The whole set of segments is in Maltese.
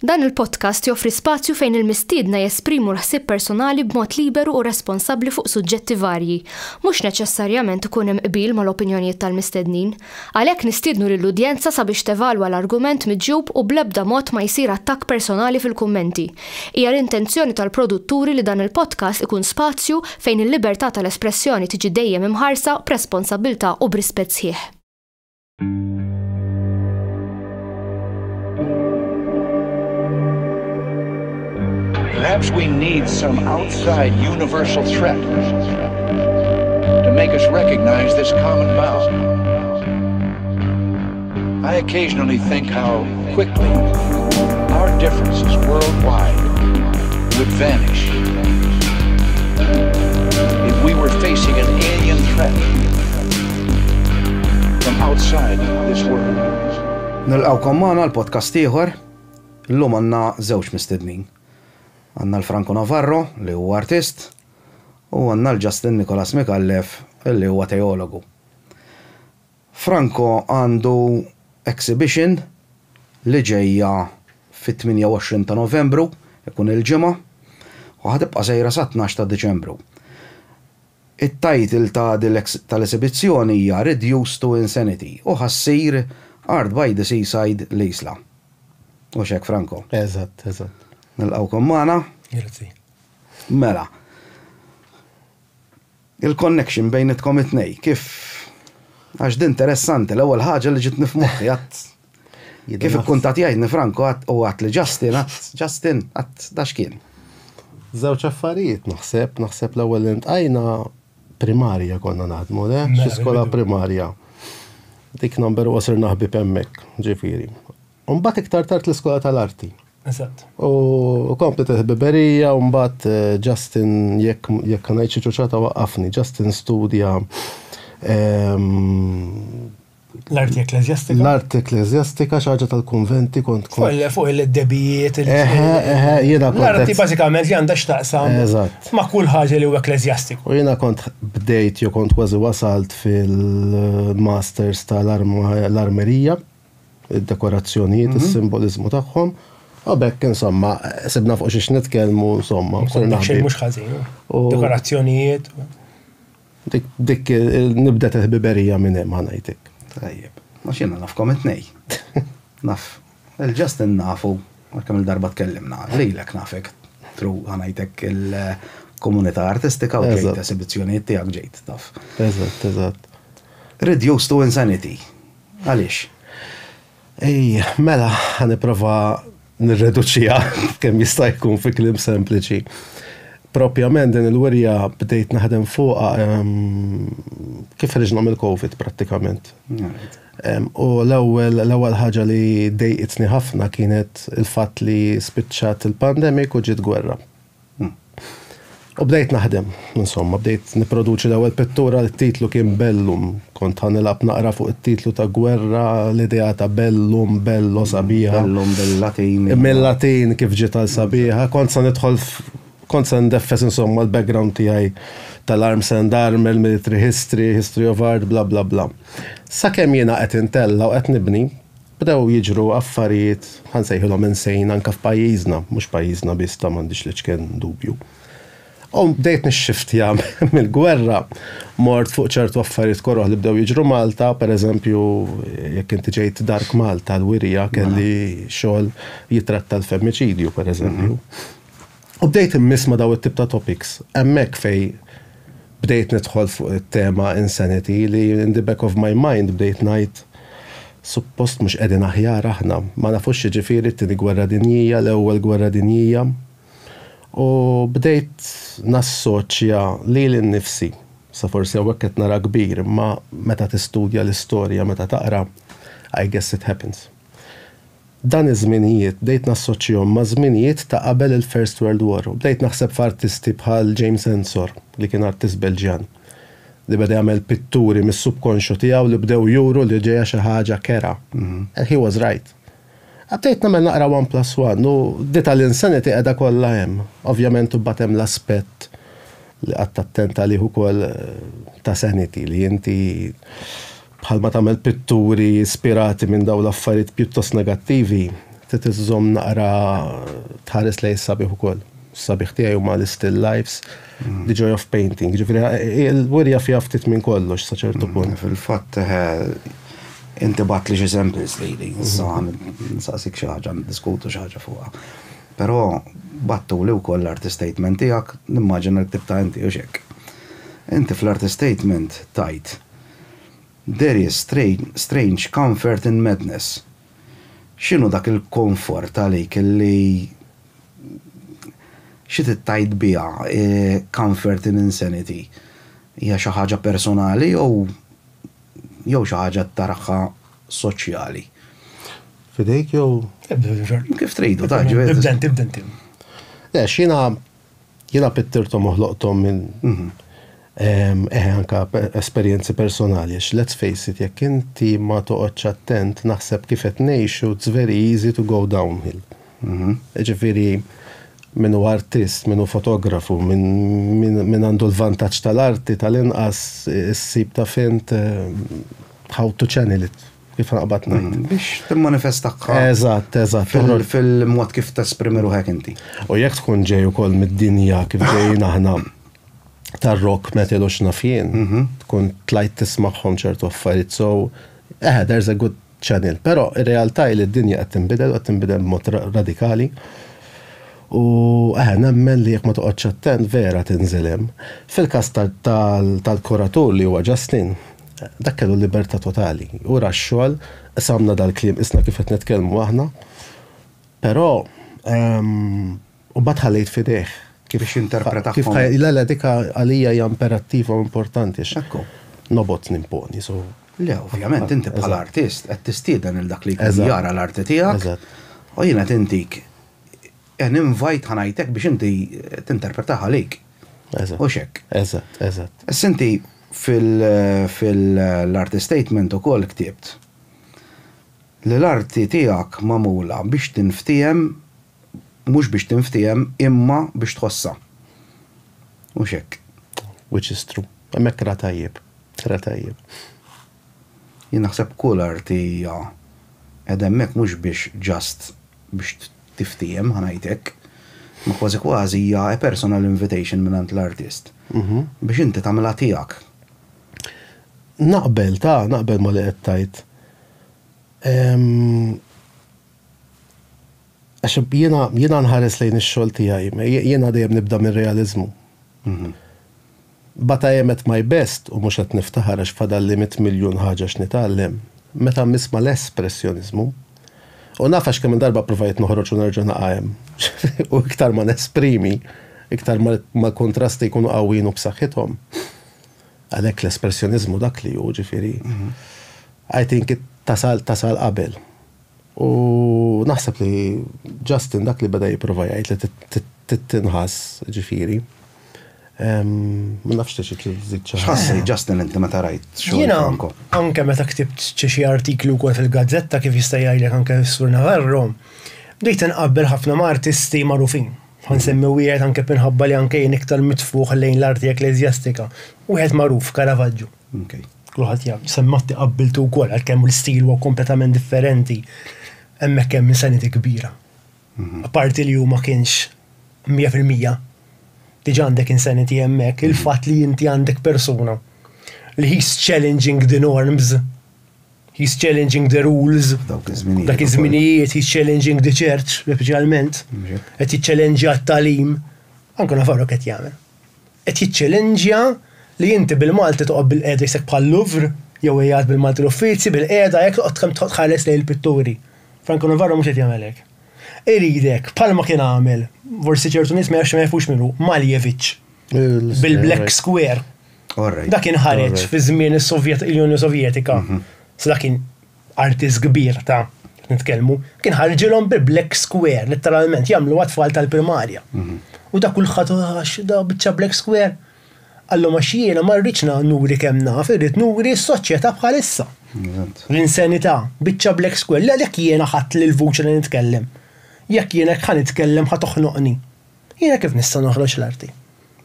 Dan il-podcast joffri spazju fejn il-mistiedna jesprimu l-ħsieb personali b'mod liberu u responsabbli fuq suġġetti varji, mhux neċessarjament ikun hemm qbil mal-opinjonijiet tal-mistednin. Għalhekk nistiednu lill-udjenza sabiex tevalwa l-argument miġjub u bl-ebda mod ma jsir attakk personali fil-kummenti. Hija l-intenzjoni tal-produtturi li dan il-podcast ikun spazju fejn il-libertà tal-espressjoni tiġi dejjem imħarsa b'responsabbiltà u b'rispett sħiħ. Perhaps we need some outside universal threat to make us recognize this common bound. I occasionally think how quickly our differences worldwide would vanish if we were facing an alien threat from outside this world. Nilqawkom magħna l-podcast ieħor, illum għandna żewġ mistednin. Għanna l-Franco Navarro, li huwa artist, u għanna l-Justin Nicholas Mikallef, li huwa teologu. Franco għandu exhibition li ġejja fit-28 ta' Novembru, ikun il-ġimgħa, u ħadibqa' sejra sa 12 ta' Diċembru. It-title tal-esibizzjoni hija Reduced to Insanity u ħassir Art by the Seaside l-Isla. U xek, Franco? Eżatt. Nilqawkom magħna. Grazzi. Mela. Il-connection bejnitkom it-tnej, kif għax din interessanti, l-ewwel ħaġa li ġiet nifmoħħi kif ikkuntat jgħidni Franco u għat li Justin dax kien. Żewġ affarijiet naħseb l-ewwel li ntqajna primarja konna naħdmu, xi skola primarja. Dik number wasir naħbib hemmhekk, ġifieri. U mbagħad iktar tard l-iskola tal-arti. Eżatt. U komplet il-ħbiberija, u mbagħad Justin jekk ngħid xi ċuċata waqqafni, Justin studja l-arti ekklesjastika. L-arti ekklesjastika xi ħaġa tal-kunventi kont. Fuq il-debijiet. Jiena kont. L-arti bażikament li għandha x'taqsam ma' kull ħaġa li huwa ekklesjastiku. U jiena kont bdejt jew kont kważi wasalt fil-masters tal-armerija, id-dekorazzjonijiet, is-simbolizmu tagħhom. U bekk insomma, sibna fuq xiex nitkellmu insomma. Xejn mhux ħażin. Dekorazzjonijiet. Dik nibdet il-ħbiberija minn hemm ħanajtek. Tajjeb. Ma x'jiena nafkom it-tnej. Naf. Il-Justin nafu, kemm il-darba tkellimna, lilek nafek tru ħanajtek il-komunità artistika u ġejt esibizzjonijiet tiegħek ġejt taf. Eżatt. Reduced to Insanity. Għaliex? Mela ħaniprova nirreduċija kemm jista' jkun fi kliem sempliċi. Propjament din il-wirja bdejt naħdem fuqha kif ħriġna mill-COVID prattikament. U l-ewwel ħaġa li dejqitni ħafna kienet il-fatt li spiċċat il-pandemic u ġiet gwerra. U bdejt naħdem, insomma, bdejt niproduċi l-ewwel pittura l-titlu kien Bellum. Kont ħanilab naqra fuq it-titlu ta' gwerra, l-idea ta' Bellum, bello sabiħa. Bellum bil-Latin. Mill-Latin kif ġiet għal sabiħa. Kont se ndeffes insomma l-background tiegħi tal-Arms and Armor, Military History of Art, bla bla bla. Sakemm jiena qed intella u qed nibni, bdew jiġru affarijiet ħansejħilhom insejn anke f'pajjiżna, mhux pajjiżna biss ta' m'għandix li kien dubju. U bdejt nix-xiftja mill-gwerra, mort fuq ċertu affarijiet korroħ li bdew jiġru Malta, pereżempju jekk inti ġejt Dark Malta l-wirja kelli xogħol jitratta l-femmiċidju pereżempju. U bdejt immisma daw it-tip ta' topics. Hemmhekk fej bdejt nidħol fuq it-tema insanity li in the back of my mind bdejt ngħid suppost mhux qegħdin aħjar aħna, ma nafux jiġifieri t-tieni gwerra dinjija, l-ewwel gwerra dinjija. U bdejt nassoċja li l-nifsi, sa forsi għawek qed nara kbir, ma meta tistudja l-istorja, meta taqra, I guess it happens. Dan iż-żminijiet bdejt nassoċjahom ma' żminijiet ta' qabel il-First World War. U bdejt naħseb f'artisti bħal James Ensor, li kien artist Belġjan, li beda jagħmel pitturi mis-subkonxju tiegħu li bdew juru li ġejja xi ħaġa kera. And he was right. Għabtejt namel naqra 1+1, u dita l-insanity għeda kolla hemm. Ovvjament u batem l-aspett li għatta attenta li ukoll ta' sanity li inti bħalma tagħmel pitturi ispirati minn daw l-affarijiet pjuttost negattivi, titiżżomm naqra tħares lej s-sabiħ ukoll. S-sabiħ tiegħi huma l-still lifes, the joy of painting. Ġifieri l-wirja fiha ftit minn kollox sa ċertu punt. Fil-fatt inti bat li xi samples lili, nsaqsik xi ħaġa niddiskutu xi ħaġa fuqha. Però battu li wkoll l-artist statement tiegħek, nimmaġina ktibta inti u xek. Inti fl-artist statement tajt there is strange comfort in madness. X'inhu dak il-komfort għalik li xi tittajt biha comfort in insanity? Hija xi ħaġa personali jew xi ħaġa taraħħa soċjali? Fidejk jew kif tridu taġi. Ibdenti. Lex jiena pittirtom uħloqtom minn anka esperjenzi personali, let's face it, jekk inti ma toqgħodx attent naħseb kif qed ngħixu, it's very easy to go downhill. Ġifieri minnu artist, minnu fotografu, minn għandu l-vantaġġ tal-arti tal-inqas issib ta' fint how to channel it, kif naqbad ngħid. Biex timmanifestaħħa. Eżatt. Fil-mod kif tesprimi ruħek inti. U jekk tkun ġej ukoll mid-dinja kif ġejjin aħna tar-rock metal u x'nafjien, tkun tlajt tismagħhom ċertu affarijiet, so there's a good channel. Però ir-realtà li d-dinja qed tinbidel b'mod radikali. U nemmen li jekk ma toqgħodx attent vera tinżilhem. Fil-każ tal-kuratur li huwa Justin, dak kellu libertà totali. Ura x-xogħol samna dal-kliem isna kif qed nitkellmu aħna. Però u bad ħallejt fidejh kif interpretaħ. La dika għalija hija imperattiva importanti. Nobot nimponi. Le, ovvjament inti bħala artist qed tistieden il dak li jara l-arti tiegħek. U jiena tintik invite ħanajtek biex inti tinterpretaħ għalik. U xek. Eżatt. Inti fil-artist statement ukoll ktibt li l-arti tiegħek magħmula biex tinftiem, mhux biex tinftiem imma biex tħossa. U xek. Which is true. Hemmhekk ra tajjeb. Jien naħseb kull arti hija qed hemmhekk mhux biex tiftiem ħanajtek, ma kważi hija a personal invitation minn l-artist. Biex inti tagħmilha tiegħek. Naqbel ma li qed tajt. Għax jiena nħares lejn ix-xogħol tiegħi, jiena dejjem nibda mir-realiżmu. But I am at my best u mhux qed niftaħar għax fadalli 100 miljun ħaġa x'nitgħallem, meta nisma' l-espressjoniżmu. U nafax kemm darba provajt noħroġ u nerġa' naqajem. U iktar ma nesprimi, iktar ma kontrasti jkunu qawwin u b'saħħithom. Għalhekk l-espressjonizmu dak li hu ġifieri. I think tasal qabel. U naħseb li Justin dak li beda jipprova jgħid li tinħass ġifieri. Ma nafx tixi x'ħassej Justin inti meta rajt xogħol Franco. Anke meta ktibt xi artiklu wkoll fil-gazzetta kif jista' jgħidlek anke s-Sur Navarro, bdejt inqabbel ħafna ma' artisti magħrufin. Ħansemmi wieħed anke minħabba li anke jien iktar mitfuħ lejn l-arti ekleżjastika. Wieħed magħruf Caravaggio. Kulħadd jaf, semmatti qabbiltu wkoll għalkemm l-istil huwa kompletament differenti. Hemmhekk hemm insanity kbira. Apparti li hu ma kienx 100%. Diġà għandek insanity hemmhekk, il-fatt li inti għandek persuna li he's challenging the norms, he's challenging the rules, dak iż-żminijiet, he's challenging the church, speċjalment, qed jiċċallenġja t-tagħlim, anke Navarro qed jagħmel. Qed jiċċallenġja li inti bil-Malti toqgħod bil-qiegħda jsek bħal-Louvre, jew qiegħed bil-Malti l-Uffizi bil-qiegħda hekk toqgħod tħares lejn il-pitturi. Franco Navarro mhux qed jagħmel hekk. Iridek, bħalma kien għamel, forsi ċertu nies ma jafux minnu, Malevich, bil-Black Square. Dak kien ħareġ fi żmien l-Unjoni Sovjetika. So dak kien artist kbir ta' nitkellmu, kien ħarġilhom bil-Black Square, letteralment jagħmlu għatfall tal-primarja. U da kulħadd da biċċa Black Square. Allura ma jiena ma rridx nuri kemm naf, irrid nuri s-soċjetà bħalissa. L-insanità, biċċa Black Square, għalhekk jiena ħadd lil vuċi li nitkellem. Jekk jiena ħa nitkellem ħa toħnoqni. Jiena kif nista' noħroġ l-arti.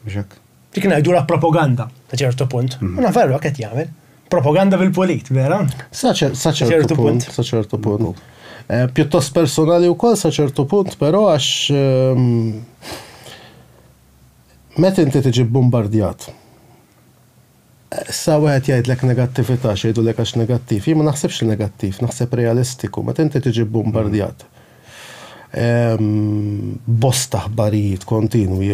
Dik ngħidu la propaganda ta' ċertu punt. U Navarro qed jagħmel propaganda bil-polit, vera? Saċertu punt. Pjuttost personali u kol saċertu punt, pero għax met inti tiġi bombardjat. Sa wieħed jgħidlek negattività, xejdu lek għax negattiv. Jien ma naħsebx negattiv, naħseb realistiku. Met inti tiġi bombardjat. Bosta ħbarijiet kontinwi,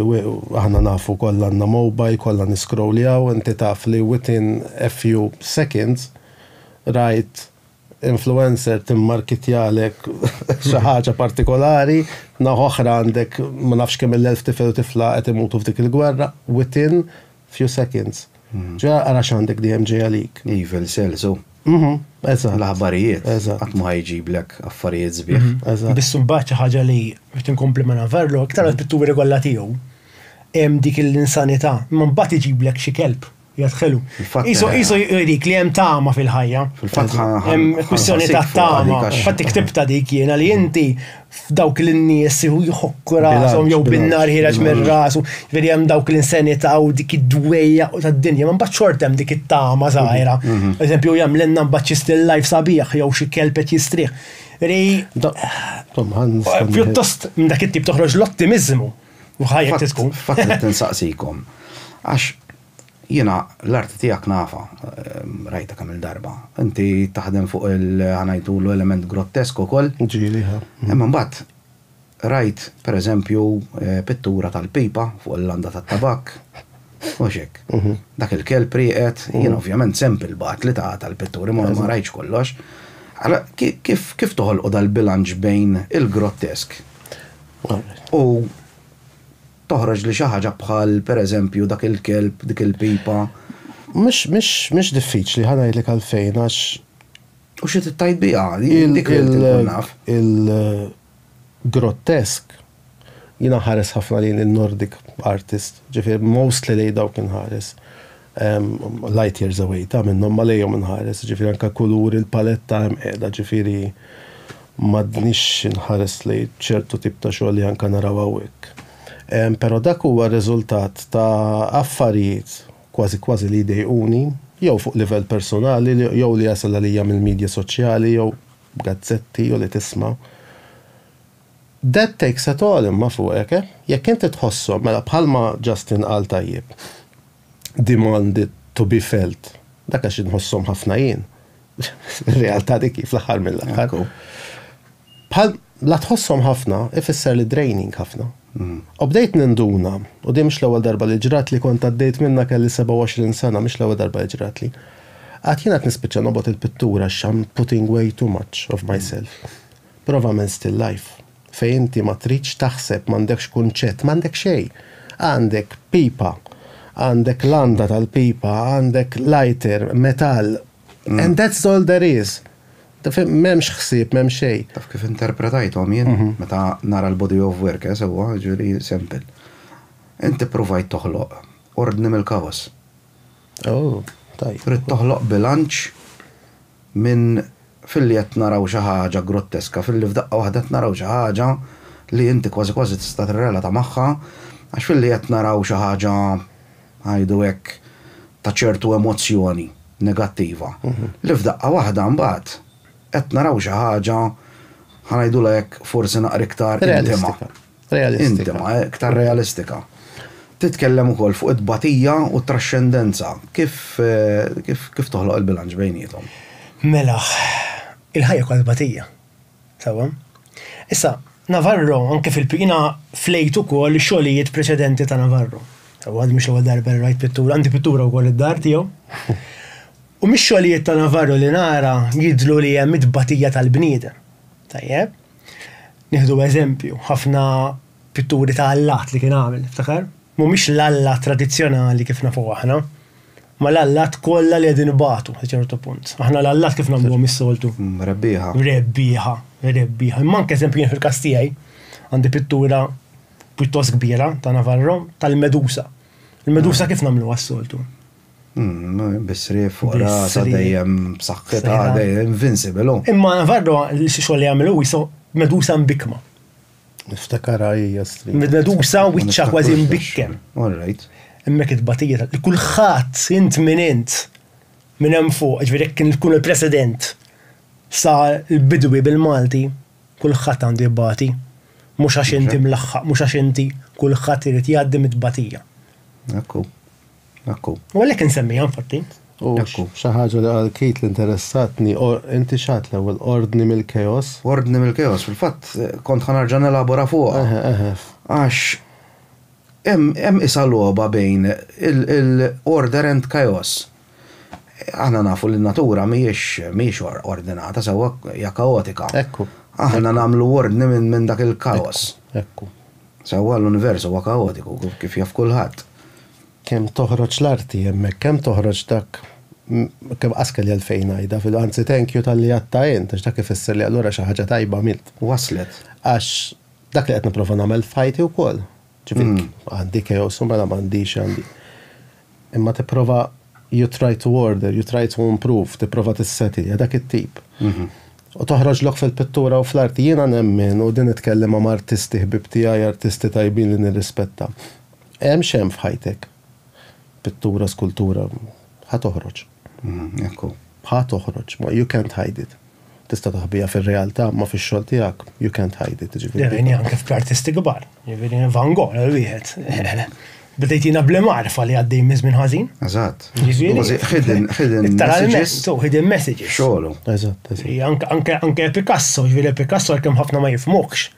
aħna nafu kollha għandna mobile, kollha niscrolljaw, inti taf li within a few seconds right influencer timmarkitjalek xi ħaġa partikolari, oħra għandek ma nafx kemm il-elf tifel u tifla qed imutu f'dik il-gwerra within few seconds. Ġa ara x'għandek DMJ għalik. Evil cells, l-aħbarijiet, għat ma ħajġiblek affarijiet zbieħ. Bissu mbagħad xi ħaġa li biex tinkompli ma Navarro, iktar għal-pitturi kollha tiegħu hemm dik l-insanità, imma mbagħad iġiblek xi kelb jadħelu. Iso jdik li hemm tama fil-ħajja. Hemm kwistjoni ta' tama. Fatt tiktibta dik jiena li inti f'dawk l-nies jħokku rashom jew bin-nar ħireġ mir-rasu, veri hemm dawk l-insanità u dik id-dwejja tad-dinja, ma mbagħad xort hemm dik it-tama żgħira. Eżempju jagħmlilna mbagħad xi still life sabiħ jew xi kelb qed jistrieħ. Pjuttost minn dak it-tip toħroġ l-ottimizmu u ħajjek tkun. Fatt li tinsaqsikom. Għax jiena l-art tiegħek nafa, rajta kemm il-darba. Inti taħdem fuq ħanajtulu element grottesk ukoll. Ġieliha. Imma mbagħad rajt pereżempju pittura tal-pipa fuq il-landa tat-tabak. U xek. Dak il-kelb rieqed, jien ovvjament sempil baqgħet li tal-pitturi ma rajtx kollox. Alla kif toħolqu dal-bilanċ bejn il-grottesk u toħroġ li xi ħaġa bħal pereżempju dak il-kelb, dik il-pipa. Mhix diffiċli ħanajdlek għalfejn għax u xi tittajt biha dik naf. Il-grottesk jiena ħares ħafna lejn il-Nordic artist, ġifier mostly lej dawk inħares. Light years away ta' minnhom ma lejhom inħares, ġifieri anke kulur il-paletta hemm qiegħda, ġifieri m'għadniex inħares lejn ċertu tip ta' xogħol li anke naraw hawnhekk. Però dak huwa riżultat ta' affarijiet kważi li jdejquni, jew fuq livell personali, jew li jasal għalija mill-medja soċjali, jew gazzetti, jew li tisma'. That takes it all imma fuq jekk inti tħossom mela bħalma Justin qal tajjeb. Demanded to be felt. Dak għax inħossom ħafna jien. Ir-realtà dik fl-aħħar mill-aħħar. Bħal la tħossom ħafna ifisser li draining ħafna. U bdejt ninduna, u di mhux l-ewwel darba li ġrat li kont għaddejt minna kelli 27 sena, mhux l-ewwel darba li ġrat li. Għad jiena qed nispiċċa nobgħod il-pittura I'm putting way too much of myself. Prova minn still life. Fejn inti ma tridx taħseb m'għandekx kunċett, m'għandek xejn. Għandek pipa, għandek landa tal-pipa, għandek lighter, metall, and that's all there is. M'hemmx ħsieb, m'hemm xejn. Taf kif interpretajthom jien meta nara l-body of work sewwa, ġieli simple. Inti provajt toħloq ordni mill-kaos. Tajjeb. Trid toħloq bilanċ minn fil-li qed naraw xi ħaġa grotteska, fil-li f'daqqa waħda qed naraw xi ħaġa li inti kważi tista' tirrelata magħha, għax fil-li qed naraw xi ħaġa ħajdu hekk ta' ċertu emozzjoni negattiva. Li f'daqqa waħda mbagħad qed naraw xi ħaġa ħanajdula hekk forsi naqra iktar intima. Intima, iktar realistika. Titkellem ukoll fuq it-tbatija u t-trascendenza. Kif toħloq il-bilanċ bejniethom? Mela, il-ħajja kwa tbatija. Sewwa. Issa, Navarro anke fil-pina flejt ukoll xogħlijiet preċedenti ta' Navarro. Sewwa mhux l-ewwel darba rajt pittura, għandi pittura wkoll id-dar tiegħu. U mix-xogħlijiet ta' Navarro li nara jidhlu li hemm it-tbatija tal-bniedem. Tajjeb? Nieħdu eżempju, ħafna pitturi ta' allat li kien għamel, iftakar? Mhumiex l-allat tradizzjonali kif nafu aħna, ma l-allat kollha li qegħdin ibatu a ċertu punt. Aħna l-allat kif nagħmluhom is-soltu. Rebbieħa. Imma anke eżempju jien fil-każ tiegħi għandi pittura pjuttost kbira ta' Navarro tal-Medusa. Il-Medusa kif nagħmluha s-soltu? Bisri fuq rasa dejjem b'saħħitha dejjem invincible. Imma Navarro xogħol li jagħmlu jisu Medusa mbikma. Niftakara hija stri. Medusa wiċċa kważi mbikkem. All right. Hemmhekk it-tbatija li kulħadd int minn int minn hemm fuq, ġifieri kien tkun il-President sa l-bidwi bil-Malti, kulħadd għandu jibbati. Mhux għax inti mlaħħaq, mhux għax inti kulħadd irid jgħaddi mit-tbatija. Ekku. U għalhekk insemmija infatti. U xi ħaġa li għal Kate li interessatni, inti xat l-ewwel ordni mill-chaos. Ordni mill-chaos, fil-fatt kont ħanarġa' nelabora fuqha. Għax hemm isa logħba bejn il-order and chaos. Aħna nafu li n-natura mhijiex ordinata sewwa hija kaotika. Ekku. Aħna nagħmlu ordni minn dak il-chaos. Ekku. Sewwa l-universu huwa kaotiku kif jaf kulħadd. Kemm toħroġ l-arti hemmhekk, kemm toħroġ dak kemm qaskel għalfejn ngħidha fil-anzi thank you tal-li għatta int, għax dak ifisser li allura xi ħaġa tajba għamilt. Waslet. Għax dak li qed nipprova nagħmel fajti wkoll. Ġifieri għandi chaos u mela m'għandix għandi. Imma tipprova you try to order, you try to improve, tipprova tissetili, dak it-tip. U toħroġ lok fil-pittura u fl-arti jiena nemmen u din nitkellem ma' artisti ħbib tiegħi, artisti tajbin li nirrispetta. Hemm xemm f'ħajtek. Pittura, skultura, ħatoħroġ. Ekku. ħatoħroġ, ma you can't hide it. Tista' taħbija fir-realtà, ma fix-xogħol tiegħek, you can't hide it. Ġifieri anke f'artisti kbar. Ġifieri Van Gogh wieħed. Bdejt jiena bl-marfa li għaddej minn ħażin. Eżatt. Hidden messages. Xogħlu. Eżatt. Anke Picasso, ġifieri Picasso kemm ħafna ma jifhmux.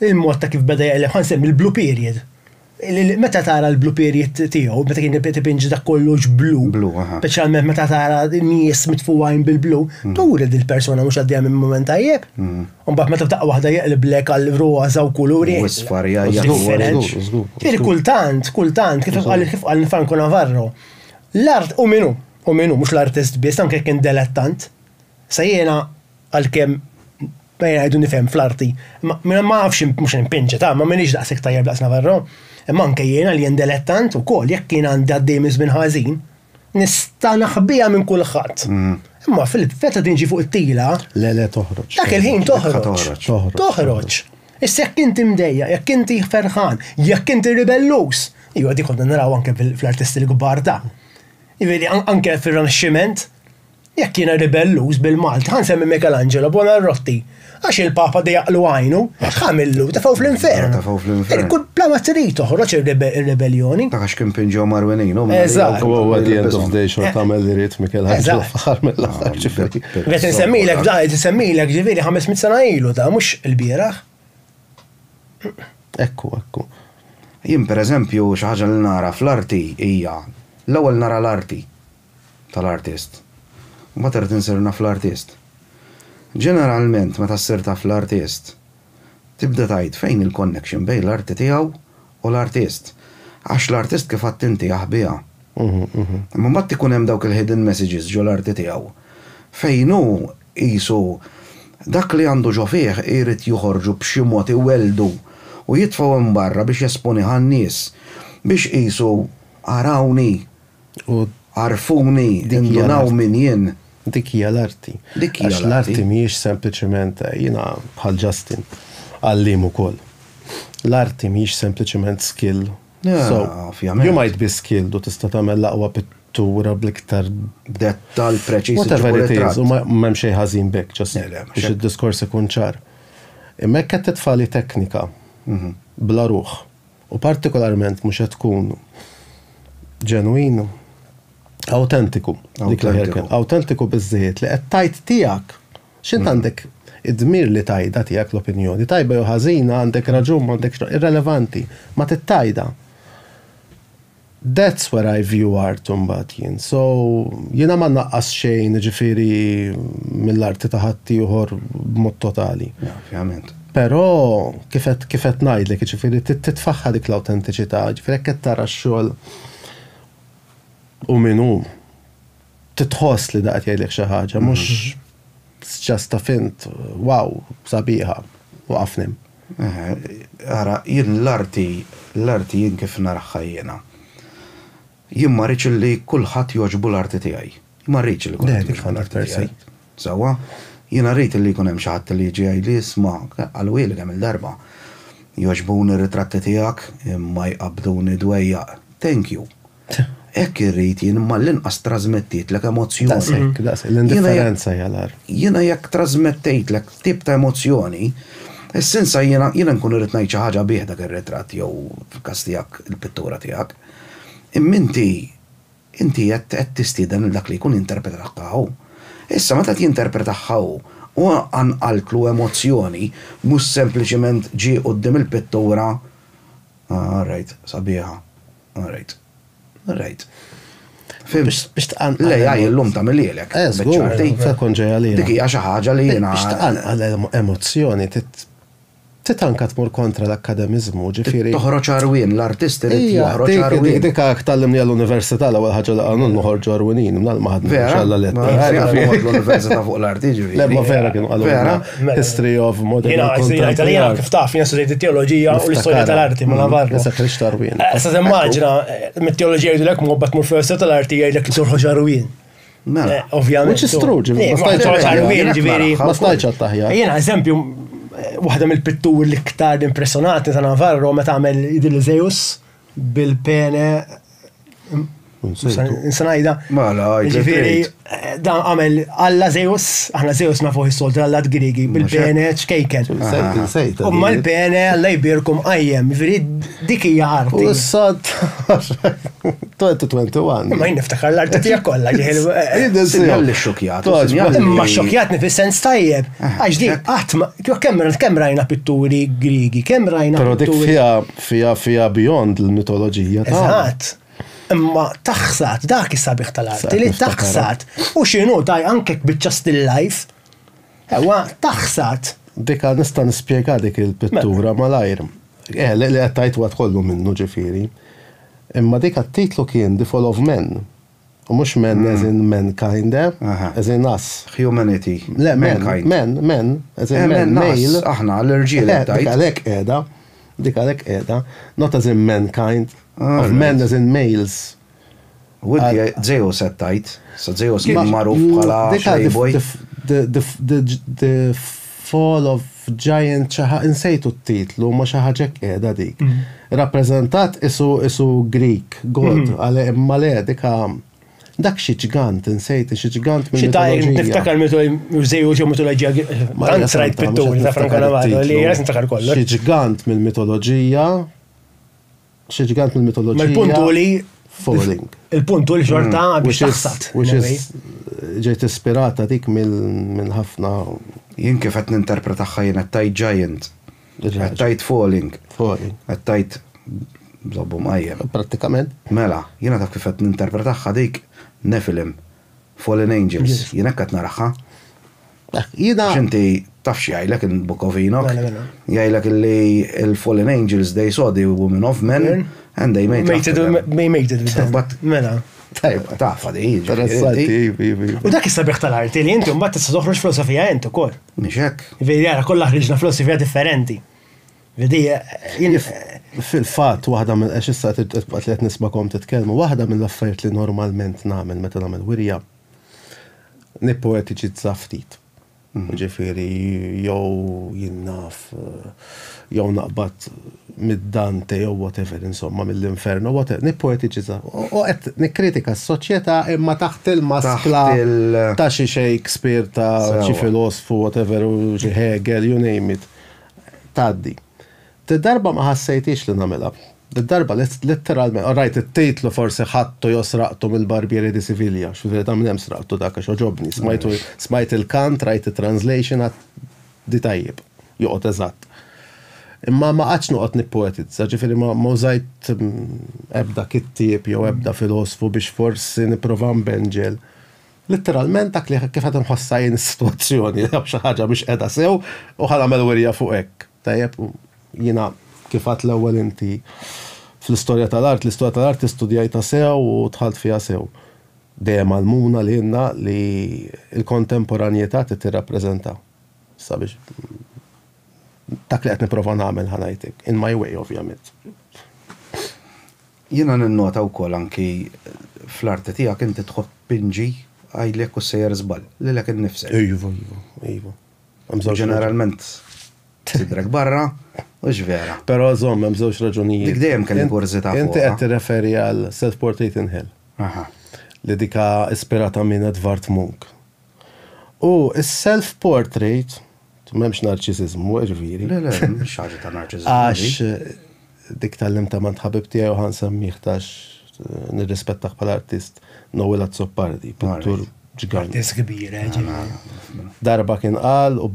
Il-mod ta' kif beda jgħid ħansemmi il-blue period. Meta tara l-blue period tiegħu, meta kien tipinġi dak kollox blu. Speċjalment meta tara nies mitfuqajn bil-blu, turi il-persuna mhux għaddejja minn mument tajjeb. U mbagħad meta taqqa waħda jeqliblek għal roża u kuluri. Ġifieri kultant, kif qal Franco Navarro. L-art u minnu mhux l-artist biss anke kien dilettant. Sa jiena għalkemm bejn għajdu nifhem fl-arti. Ma nafx mhux impinġa ta' ma minix daqshekk tajjeb daqs Navarro. Imma anke jiena li dilettant ukoll jekk kien għandi għaddej minn ħażin, nista' naħbiha minn kulħadd. Imma fil-feta tinġi fuq it-tila. Le toħroġ. Dak il-ħin toħroġ. Issa jekk inti mdejja, jekk inti ferħan, jekk inti ribellus. Iva dik konna naraw anke fl-artisti l-kbar ta'. Jiġifieri anke fir-Rinaxximent, jekk jiena ribellus bil-Malti, ħansemmi Michelangelo Buonarroti. Għax il-Papa di jaqlu għajnu, xamillu, tafaw fl-infern. Kull plama trid toħroġ il-rebellioni. Għax kien pinġo marwenino. Eżatt. U at the end of the day xort tagħmel li rid Michelangelo faħar mill-aħħar ġifieri. Qed insemmilek ġifieri 500 sena ilu ta' mhux il-bieraħ. Ekku. Jien pereżempju xi ħaġa li nara fl-arti hija l-ewwel nara l-arti tal-artist. Ma trid insirna fl-artist. Ġeneralment, meta ssirta fl-artist, tibda tgħid fejn il-connection bejn l-arti tiegħu u l-artist. Għax l-artist kif għadt inti jaħbiha. Imma mbagħad ikun hemm dawk il-hidden messages ġo l-arti tiegħu. Fejn hu qisu dak li għandu ġo fih irid joħorġu b'xi mod iweldu u jitfgħu hemm barra biex jesponi ħan-nies biex qisu arawni u arfuni indunaw min jien. Dik hija l-arti. Għax l-arti mhijiex sempliċement jiena bħal Justin għallim ukoll. L-arti mhijiex sempliċement skill. You might be skilled u tista' tagħmel l-aqwa pittura bl-iktar dettall preċiż. Whatever it is, u m'hemm xejn ħażin bek, biex id-diskors ikun ċar. Imma hekk qed titfali teknika bla ruħ u partikolarment mhux qed tkun ġenwin. Autentiku biżżejjed li qed tajt tiegħek. X'int għandek id-dmir li tajda tiegħek l-opinjoni. Tajba jew ħażina, għandek raġun, m'għandek irrelevanti, ma tittajda. That's where I view art imbagħad jien. So jiena ma naqqas xejn ġifieri mill-arti ta' ħadd ieħor b'mod totali. Ovvjament. Però kif qed ngħidlek ġifieri titfaħħa dik l-awtentiċità, ġifieri qed tara x-xogħol u minnu titħoss li daqt jgħidlek xi ħaġa, mhux just a fint, wow, sabiħa, waqafnim. Ara, jien l-arti jien kif naraħħa jiena. Jien ma rridx li kulħadd jogħġbu l-arti tiegħi. Ma rridx li kulħadd jogħġbu l-arti tiegħi. Sewwa, jiena rrid li jkun hemm xi ħadd li jiġi jgħidli isma' għalwieli kemm il-darba. Jogħġbuni r-ritratti tiegħek imma jqabduni dwejjaq. Thank you. Hekk irrid jien imma l-inqas trasmettitlek emozzjoni. L-indifferenza jalar. Jiena jekk trasmettejtlek tip ta' emozzjoni, essenza jiena nkun irrid ngħid xi ħaġa bih dak ir-ritratt jew f'każ tiegħek il-pittura tiegħek. Imma inti qed tistieden dak li jkun interpretaħħaw. Issa meta jinterpretaħħaw u anqalklu emozzjoni mhux sempliċement ġie quddiem il-pittura. Right, sabiħa. Right. Biex tqan. Lejja jillum ta' mill-lielek. Fekon ġeja li. Dik hija xi ħaġa li jiena. Biex tqan għal-emozzjoni, titanka tmur kontra l-akkademizmu, ġifieri. Toħroġ arwin, l-artist irid joħroġ arwin. Dik tallimni għall-università l-ewwel ħaġa li qanu noħorġu arwinin, ma ħadna xalla l-università fuq l-arti ġifieri. Lemma vera kienu għallu history of modern Italjan kif taf jien studejt it-teoloġija u l-istorja tal-arti ma Navarro. Issa Krist arwin. Issa timmaġina mit-teoloġija jgħidulek mobbat mur fl-università tal-arti jgħidlek li torħoġ arwin. Ovvjament. Which is true, ma stajċ għattaħja. Jiena eżempju waħda mill-pittur li ktar impressjonati ta' Navarro meta għamel Idil-Zeus bil-pene Insanajda. Ġifieri dan għamel Alla Zeus, aħna Zeus nafu jis-soltu Alla Grigi bil-pene ċkejken. U mal-pene Alla jbirkum qajjem, ġifieri dik hija arti. U s-sad 2021. Ma niftakar l-arti tiegħek kollha Sinjalli xokjat. Imma xokjatni fis-sens tajjeb. Għax dik qatt kemm rajna pitturi Grigi, kemm rajna pitturi. Però dik fija beyond l-mitoloġija. Eżatt. Imma taħsat, dak is-sabiħ tal-arti li taħsat. U x'inhu taj anke biċċa still life. Ewa taħsat. Dika nista' nispjega dik il-pittura malajr. Li qed tajt waqt kollu minnu ġifieri. Imma dik it-titlu kien The Fall of Men. U mhux men as in mankind, as in us. Humanity. Le, men, as in men, male. Aħna l-irġiel tajt. Dik għalhekk qiegħda, not as in mankind. Of men as in males. Uddi Zeus għattajt, so Zeus kien maruf bħala playboy. The fall of giant insejtu t-titlu, ma xaħġek edha dik. Rappresentat isu Greek, God, għale imma le, dak xi ġgant, insejti xi ġgant mill-mitoloġija. Niftakar Zeus jew mitoloġija, tant rajt pitturi ta' Franco Navarro li jas niftakar kollu. Xi ġgant mill-mitoloġija. Mal-puntu li falling. Il-puntu li xorta biex taħsat. Which is ġejt ispirata dik minn ħafna. Jien kif qed ninterpretaħħa jien qed giant. Qed falling. Qed bżobbu majjem. Prattikament. Mela, jiena taf kif qed ninterpretaħħa dik Nephilim, Fallen Angels, jiena qed naraħħa. X'inti taf xi jgħidlek in Book of Enoch, jgħidlek li il-Fallen Angels they saw the women of men and they made it with them. Mela. Taf għadi. U dak is-sabiħ tal-arti li inti mbagħad tista' toħroġ filosofija int ukoll. Mhix hekk. Vedi ara kollha ħriġna filosofija differenti. Vedi fil-fatt waħda minn għax issa qed nismakom titkellmu, waħda mill-affarijiet li normalment nagħmel meta nagħmel wirja nippoetiċizza ftit. Ġifieri jew jinnaf jew naqbad mid-Dante jew whatever insomma mill-Inferno nippoetiċizza. U qed nikkritika s-soċjetà imma taħt il-maskla ta' xi Shakespeare ta' xi filosofu whatever u xi Hegel you name it. Tgħaddi. Darba ma ħassejtix li nagħmilha. Darba letteralment, rajt it-titlu forsi ħattu josraqtu mill-Barbieri di Siviglia, x'firi ta' minn hemm sraqtu dak għax oġobni. Smajt il-kant, rajt it-translation di tajjeb, joqgħod eżatt. Imma ma qatx noqgħod nippoetizza, ġifieri ma użajt ebda kittieb jew ebda filosofu biex forsi nipprova nbenġel. Letteralment dak li kif qed inħossa jien is-sitwazzjoni li xi ħaġa biex qiegħda sew u ħanagħmel wirja fuq hekk. Tajjeb jiena kif għat l-ewwel inti fl-istorja tal-art, l-istorja tal-art istudjajta sew u tħalt fiha sew. Dejjem għalmuna li jenna li l-kontemporanjetà tirrappreżenta. Sabiex dak li qed nipprova nagħmel ħanajtek, in my way ovvjament. Jiena ninnota wkoll anki fl-arti tiegħek inti tħobb pinġi għajlek u sejjer żball, lilek innifsek. Iva. Ġeneralment tidrek barra u ġvera. Però żomm hemm żewġ raġunijiet. Dik dejjem kelli kurzità fuq. Inti qed tirreferi għal Self-Portrait in Hell. Aha. li dika ispirata minn Edvard Munch. U is-self-portrait, m'hemmx narċisizmu, ġifieri. Le, mhux ħaġa ta' narċiżmu. Għax dik tal-limta ma nħabib tiegħu ħan semmiħtax nirrispettaħ bħala artist Noel Azzopardi, pittur ġigant. Artist kbir, Darba kien qal u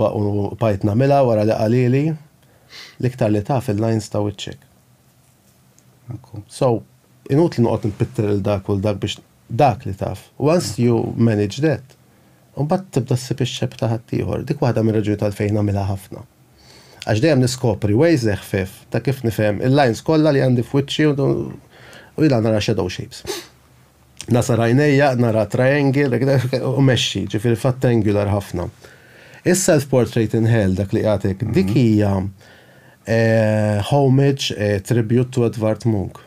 bajt namilha wara li qalili l-iktar li taf il-lines ta' wiċċek. So, inut li noqgħod npitter il-dak u l-dak biex dak li taf. Once you manage that, bat tibda ssib ix-xeb ta' ħaddieħor. Dik waħda mir-raġuni tal-fejn nagħmilha ħafna. Għax dejjem niskopri ways ħfief ta' kif nifhem il-lines kollha li għandi f'wiċċi u jila nara shadow shapes. Nasa rajnejja, nara triangle, u mexxi, ġifieri fatt angular ħafna. Is-self-portrait in hell dak li għatek, dik hija homage, tribute to Edvard Munch.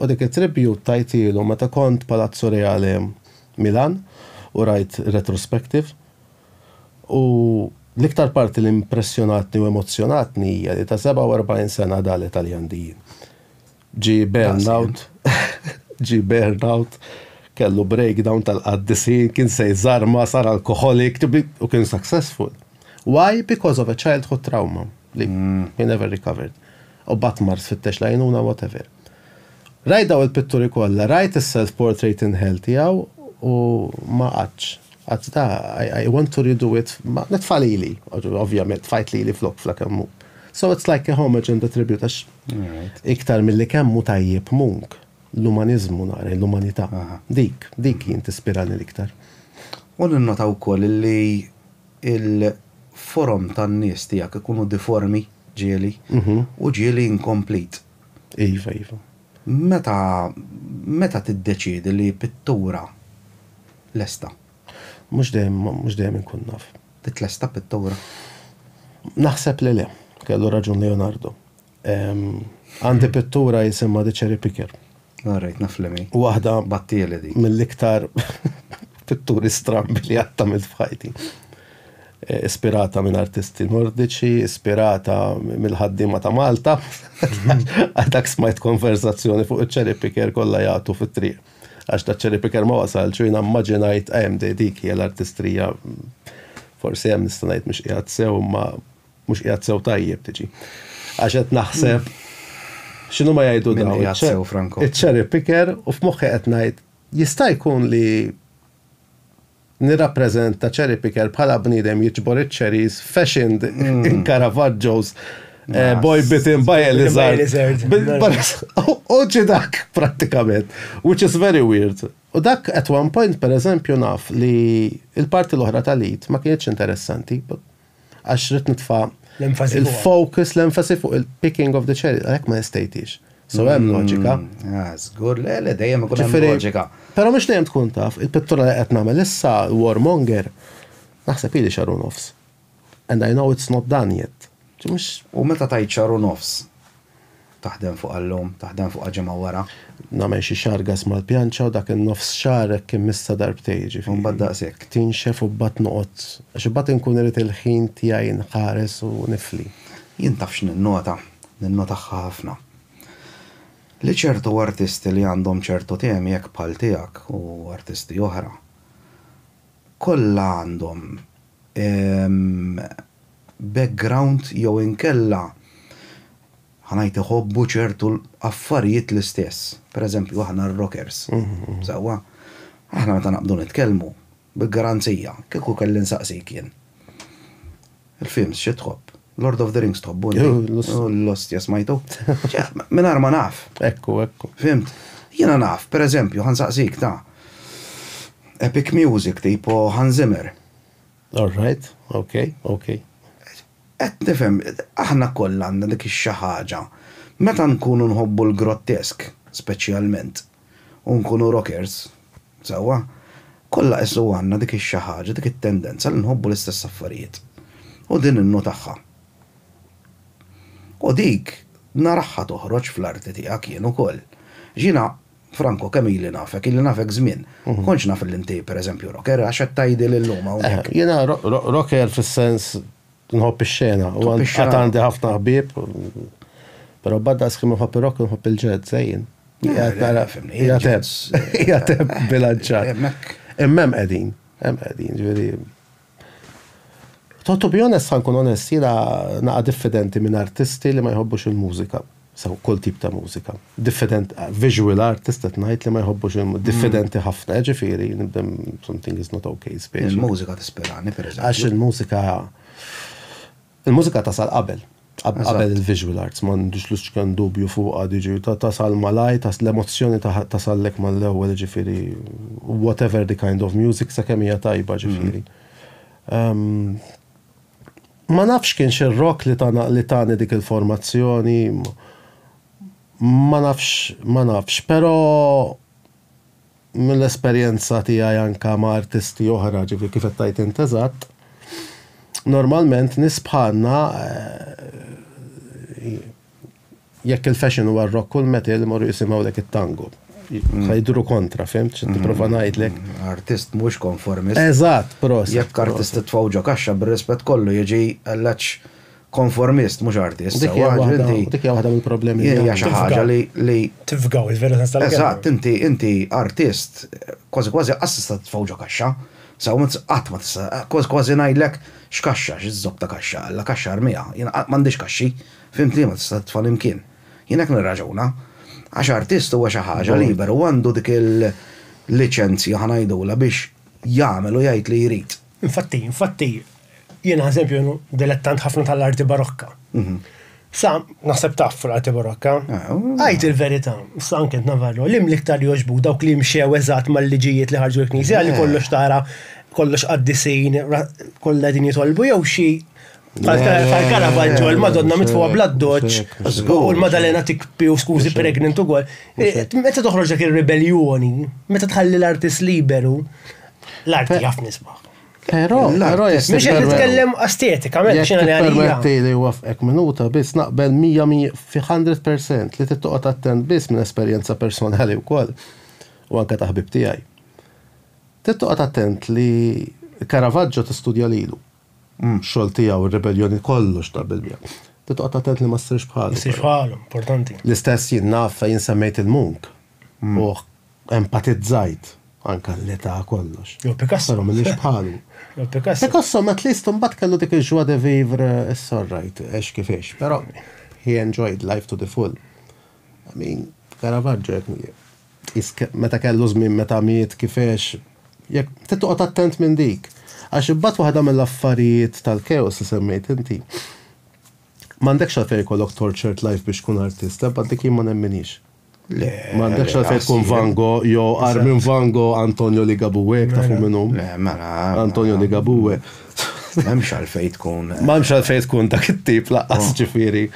U dik il-tribute tajtilu meta kont Palazzo Reale Milan u rajt retrospective u l-iktar parti li impressjonatni u emozjonatni hija li ta' 47 sena dal Italjandijin. Ġi burnout, kellu breakdown tal-qaddisin, kien se jżarma, sar alkoholik u kien successful. Why? Because of a childhood trauma li he never recovered. U batmar sfittex lajnuna, whatever. Rajt daw il-pitturi kollha, rajt is-self-portrait in hell tiegħu u ma qatx. Għadz da, I want to redo it, netfalili, ovvjament, fajt li flok emmu. So it's like a homage and a tribute, għax iktar mill-li kemmu tajjeb Munch, l-umanizmu nara, l-umanità. Dik jien tispirani l-iktar. U n-nota wkoll li il-forum tan-nies tiegħek ikunu deformi ġieli u ġieli incomplete. Iva. Meta tiddeċiedi li pittura lesta? Mhux dejjem inkun naf. Titlesta pittura? Naħseb li le, kellu raġun Leonardo. Għandi pittura jisimha The Cherry Picker. Rajt naflemi. Waħda battieli di. Mill-iktar pitturi strambi li għattamilt f'ħajti. Ispirata minn artisti nordiċi, ispirata mill-ħaddima ta' Malta. Għadak smajt konversazzjoni fuq il-cherry picker kollha jagħtu fit-triq. Għax ta' cherry picker ma wasal, ċujna immaġinajt AMD dik hija l-artistrija. Forsi hemm nista' ngħid mhux qiegħed sew ma mhux qiegħed sew tajjeb tiġi. Għax qed naħseb x'inhu ma jgħidu dawn iċ-cherry picker u f'moħħi qed ngħid jista' jkun li nirrappreżenta cherry picker bħala bniedem jiġbor iċ-cherries fashioned in Caravaggios, boy bitten by a lizard. Oġi dak pratikament, which is very weird. U dak at one point per eżempju naf li il-parti l-oħra tal-id ma kienx interessanti, għax rid nitfa' il-focus, l-enfasi fuq il-picking of the cherry, għalhekk ma nistejtix. So hemm loġika. Żgur, le dejjem ikun hemm loġika. Però mhux dejjem tkun taf, il-pittura li qed nagħmel issa Warmonger naħseb ili xaru nofs. And I know it's not done yet. U meta tajt xaru nofs? Taħdem fuq għallum, taħdem fuq ġimgħa wara. Nagħmel xi xargas mal-pjanċa u dak in-nofs xahar hekk kien missa darbtejn ġifieri. U mbagħad daqshekk. Tinxef u mbagħad noqgħod. Għax imbagħad inkun irid il-ħin tiegħi nħares u nifli. Jien tafx ninnotaħħa ħafna. Li ċertu artisti li għandhom ċertu temi jekk bħal tiegħek u artisti oħra kollha għandhom background jew inkella ħanajt iħobbu ċertu affarijiet l-istess. Pereżempju aħna r-rockers. Sewwa, aħna meta naqbdu nitkellmu bil-garanzija kieku kelli nsaqsik jien. Il-films xi tħobb? Lord of the Rings tħobbu. Lost jasmajtu. Minar ma naf. Ekku. Fimt? Jiena naf, per eżempju, ħansaqsik ta' epic music tipo Hans Zimmer. All right, okay. Et nifhem, aħna kollha għandna dik xi ħaġa. Meta nkunu nħobbu l-grottesk, speċjalment, u nkunu rockers, sewwa, kollha issu għandna dik xi ħaġa, dik it-tendenza li nħobbu l-istess affarijiet. U din innotaħħa. U dik naraħħa toħroġ fl-arti tiegħek jien ukoll. Ġina Franco kemm ili nafek żmien. Konx naf li inti pereżempju rocker għax qed tgħidil illum hawnhekk. Jiena rocker fis-sens nħobb ix-xena u għandi ħafna ħbieb, però badda skim nħobb ir-rock nħobb il-ġed żejjin. Jgħateb bilanċat. Hemm qegħdin, ġifieri. To be honest, ħankun onest, jiena naqa' diffidenti minn artisti li ma jħobbux il-mużika. Saw kull tip ta' mużika. Diffident, visual artist qed ngħid li ma jħobbux diffidenti ħafna, ġifieri nibdem something is not okay speech. Il-mużika tispirani pereżempju. Għax il-mużika tasal qabel il-visual arts, ma ndux lux kan dubju fuq diġi, tasal malaj, l-emozzjoni tasallek mal-ewwel ġifieri, whatever the kind of music, sa kemm hija tajba ġifieri. Ma nafx kienx ir-rock li tani dik il-formazzjoni, ma nafx, però mill-esperjenza tiegħi anke ma' artisti oħra ġifieri kif qed tajt int eżatt, normalment nisbħanna jekk il-fashion huwa r-rock u l-metal imorru jisimgħu lek it-tango. Ħajdru kontra, fimt? Tipprova ngħidlek. Artist mhux konformist. Eżatt, prost. Jekk artist titfawġa kaxxa bir-rispett kollu jiġi għallax konformist mhux artist. Dik hija waħda mill-problemi. Hija xi ħaġa li tifgaw il-veru tal-kelma. Eżatt, inti artist kważi assista titfawġa kaxxa. Saw qatt ma tista' kważi ngħidlek x'kaxxa, x'iżobb ta' kaxxa, alla kaxxa armija. Jien m'għandix kaxxi, fimtli ma tista' tfal imkien. Jien hekk nirraġuna. Għax artist huwa xi ħaġa liberu għandu dik il-liċenzja ħanajdula biex jagħmel u jgħid li jrid. Infatti, jiena eżempju dilettant ħafna tal-arti barokka. Sa, naħseb taf fl-arti barokka, għajt il-verità, sa anke Navarro, l-iktar joġbu dawk li mxew eżatt mal-liġijiet li ħarġu l-Knisja li kollox tara, kollox qaddisejn, kollha din jitolbu jew xi Fal-Caravaggio, il-Madonna mitfuqa bladdoċ, u l-Madalena tikpi u skużi pregnant ukoll. Meta toħroġ dak ir-ribellioni, meta tħalli l-artist liberu, l-arti jaf nisbaħ. Però mhux qed nitkellem estetikament x'inha li għalija. Permetti li wafqek minuta biss naqbel 100% li tittoqgħod attent biss minn esperjenza personali wkoll u anke ta' ħbib tiegħi. Tittoqgħod attent li Caravaggio tistudja lilu. Xogħol tiegħu ir-rebellioni kollox ta' bil-bija. Titqgħod attent li ma ssirx bħalu. Ssirx bħalu, importanti. L-istess jien naf fejn semmejt il-Munk u empatizzajt anke l-età kollox. Jew Picasso. Però m'iniex bħalu. Picasso ma tlist imbagħad kellu dik il-joie de vivre is-sorrajt għex kif ex, però he enjoyed life to the full. I mean, Caravaggio meta kellu żmien meta miet kif ex, jekk titqgħod attent minn dik. Għax ibbat waħda mill-affarijiet tal-keos li semmejt inti. M'għandekx għalfejn jkollok tortured life biex tkun artist, imbagħad dik jien ma nemminix. M'għandekx għalfejn tkun Van Gogh, jew Armin Van Gogh, Antonio Ligabue, tafu minnhom. Antonio Ligabue. M'hemmx għalfejn tkun. M'hemmx għalfejn tkun dak it-tip laqqas ġifieri.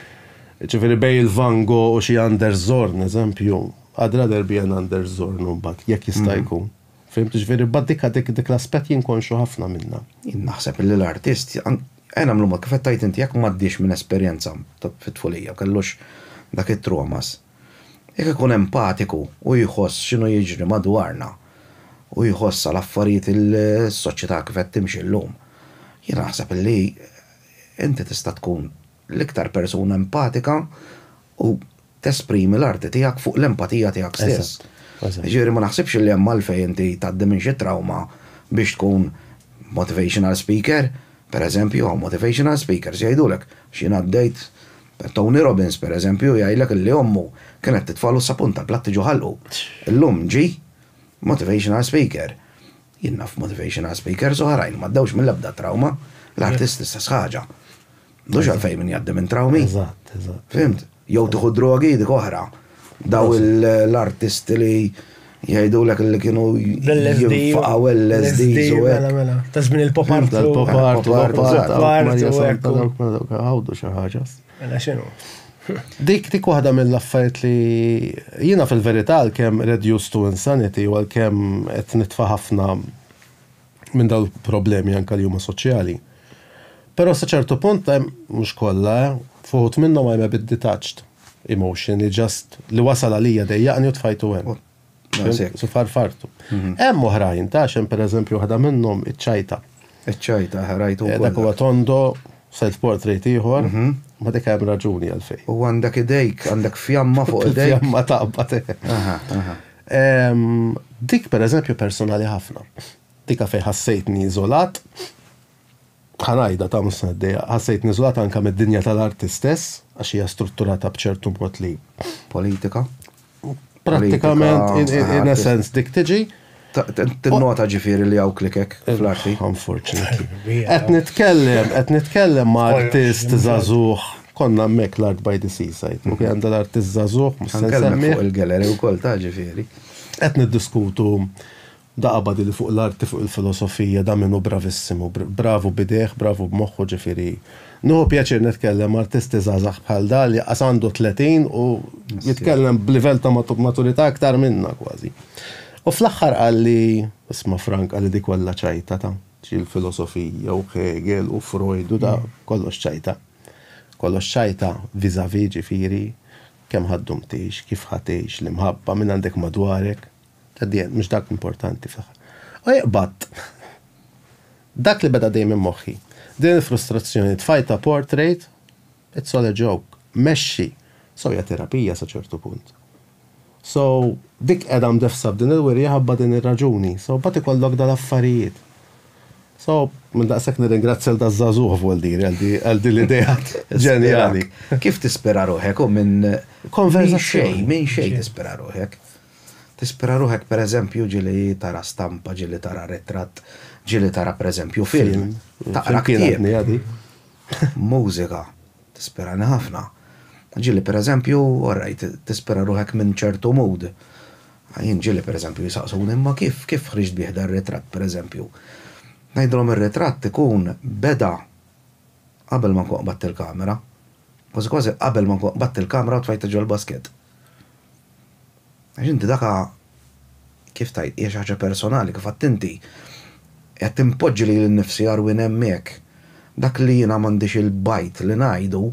Ġifieri bej il-Van Gogh u xi Anders Zorn, eżempju, I'd rather be an Anders Zorn mbagħad jekk jista' jkun. Fimt ġveri baddika dik l-aspet jinkonxu ħafna minna. Naħseb li l-artist, għena mlumma kif tajt inti jekk maddix minn esperienza fit-tfulija, kellux dak it-traumas. Jekk ikun empatiku u jħoss x'inhu jiġri madwarna u jħoss l-affarijiet il-soċjetà kif qed timxi llum. Jien naħseb li inti tista' tkun l-iktar persuna empatika u tesprimi l-arti tiegħek fuq l-empatija tiegħek stess. Ġieri ma naħsibx li hemm għalfejn inti tgħaddi minn xi trauma biex tkun motivational speaker, pereżempju, motivational speakers jgħidulek x'jien għaddejt Tony Robbins pereżempju jgħidlek li ommu kienet titfalu s-sapun tal-platt tiġu ħalqu. Illum ġi motivational speaker. Jien naf motivational speakers oħrajn ma ddewx mill-ebda trauma, l-artist istess ħaġa. Mhux għalfejn min jgħaddi minn traumi. Eżatt. Fimt? Jew tieħu drogi dik oħra. Daw l-artist li jgħidulek li kienu jinfaqaw l-LSD u hekk. Ta' żmien il-pop art. Tal-pop art. Għawdu xi ħaġa. Mela x'inhu? Dik waħda mill-affarijiet li jiena fil-verità għalkemm reduced to insanity u għalkemm qed nitfa' ħafna minn dawn il-problemi anke li huma soċjali. Però sa ċertu punt mhux kollha fuħut minnhom I'm a bit detached. Emotion li li wasal għalija dejjaqni u tfajtu hemm. Su farfartu. Hemm oħrajn hemm pereżempju waħda minnhom iċ-ċajta. Iċ-ċajta ħarajtu. Dak huwa tondo self-portrait ieħor Ma dik hemm raġuni għalfej. U għandek idejk, għandek fjamma fuq idejk. Fjamma taqbad. Dik per eżempju personali ħafna. Dika fej ħassejtni iżolat, ħanajda ta' musnaddeja, ħassejtni iżolat anka mid-dinja tal-arti stess, għax hija strutturata b'ċertu mod li. Politika? Pratikament, in essence, dik tiġi. T-nota ġifiri li għaw klikek fl-arti. Unfortunately. Qed nitkellem ma' artist zazuħ, konna mek l-art by the seaside. U kien għandha l-artist zazuħ, Nkellmek fuq il-galleri u kol ta' ġifiri. Qed niddiskutu daqabadi li fuq l-arti fuq il-filosofija da minnu bravissimu, bravu bideħ, bravu b'moħħu ġifiri. Nuhu pjaċir nitkellem artisti zazax bħal da li għasandu 30 u jitkellem b'livell ta' maturità aktar minna kważi. U fl-axħar għalli, isma Frank għalli dik walla ċajta ta' il-filosofija u Hegel u Freud u da kollox ċajta. Kollox ċajta vizavi ġifiri, kem ħaddumtix, kif ħatix, l-imħabba minn għandek madwarek. Għaddien, mux dak importanti fl-axħar. U jqbat, dak li beda dejjem moħħi. Din il-frustrazzjoni tfajta portrait, it's all a joke. Mexxi, sowja terapija sa ċertu punt. So, dik edam defsab din il-wirja ħabba din il-raġuni. So, bat ikollok dal-affarijiet. So, minn daqsek nirringrazzja l-dazzazuħ għal-dir, għal-di l-idejat ġenjali. Kif tispera ruħek u minn xej tispera ruħek? Tispera ruħek per eżempju ġili tara stampa, ġili tara ritratt, ġili tara per eżempju film. Taqra ktieb. Mużika. Tisperani ħafna. Ġili per eżempju, orrajt, tispera ruħek minn ċertu mood. Jien ġili per eżempju jisaqsun imma kif ħriġt bieħda r-ritratt per eżempju. Najdrom ir-ritratt ikun beda qabel ma nkoqbat il-kamera. Kważi qabel ma nkoqbat il-kamera u tfajta ġol basket. Għaxinti daka kif tajt, hija xi ħaġa personali, kif għattinti, qed timpoġġi li l-nifsi arwin hemmhekk. Dak li jiena m'għandix il-bajt li ngħidu,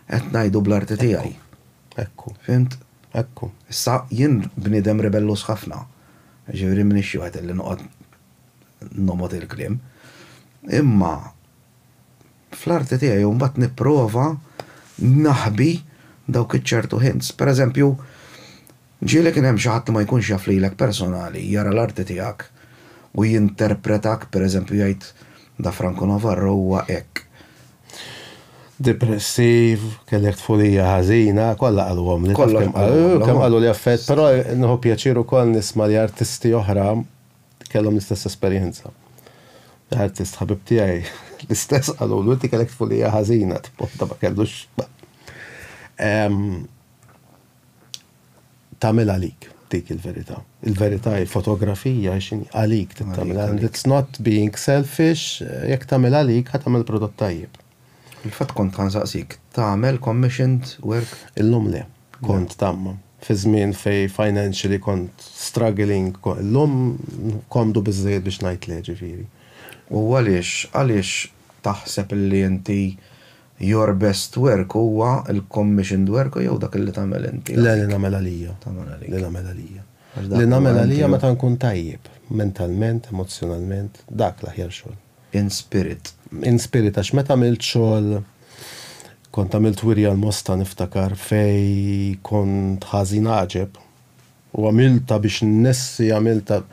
qed ngħidu bl-arti tiegħi. Ekku. Fimt? Ekku. Issa jien bniedem rebellus ħafna. Ġifieri minix wieħed li noqgħod nomod il-kliem. Imma fl-arti tiegħi mbagħad nipprova naħbi dawk iċ-ċertu hints. Pereżempju, ġieli kien hemm xi ħadd ma jkunx jaf lilek personali, jara l-arti tiegħek u jinterpretak pereżempju jgħid da Franco Navarro huwa hekk. Depressiv, kellek tfulija ħażina, kollha qalhom li kemm qalu li affett, però nieħu pjaċir ukoll nisma' li artisti oħra kellhom l-istess esperjenza. Artist ħabib tiegħi l-istess qalu li inti kellek tfulija ħażina, tibda ma kellux. Tagħmel għalik dik il-verità. Il-verità il-fotografija x'inhi għalik tagħmel. And it's not being selfish, jekk tagħmel għalik ħad tagħmel prodott tajjeb. Il-fatt kont ħansaqsik, tagħmel commissioned work? Illum le, kont tagħmel. Fi żmien fej financially kont struggling, illum komdu biżżejjed biex ngħid le ġifieri. U għaliex taħseb li inti your best work huwa il-commissioned work jew dak li tagħmel inti? Le li nagħmel għalija. Li nagħmel għalija. Li nagħmel għalija meta nkun tajjeb, mentalment, emozjonalment, dak l-aħjar xogħol. In spirit. In spirit, għax meta għamilt xogħol kont għamilt wirja l-Mosta niftakar fej kont ħażin aġeb u għamilta biex nessi għamilta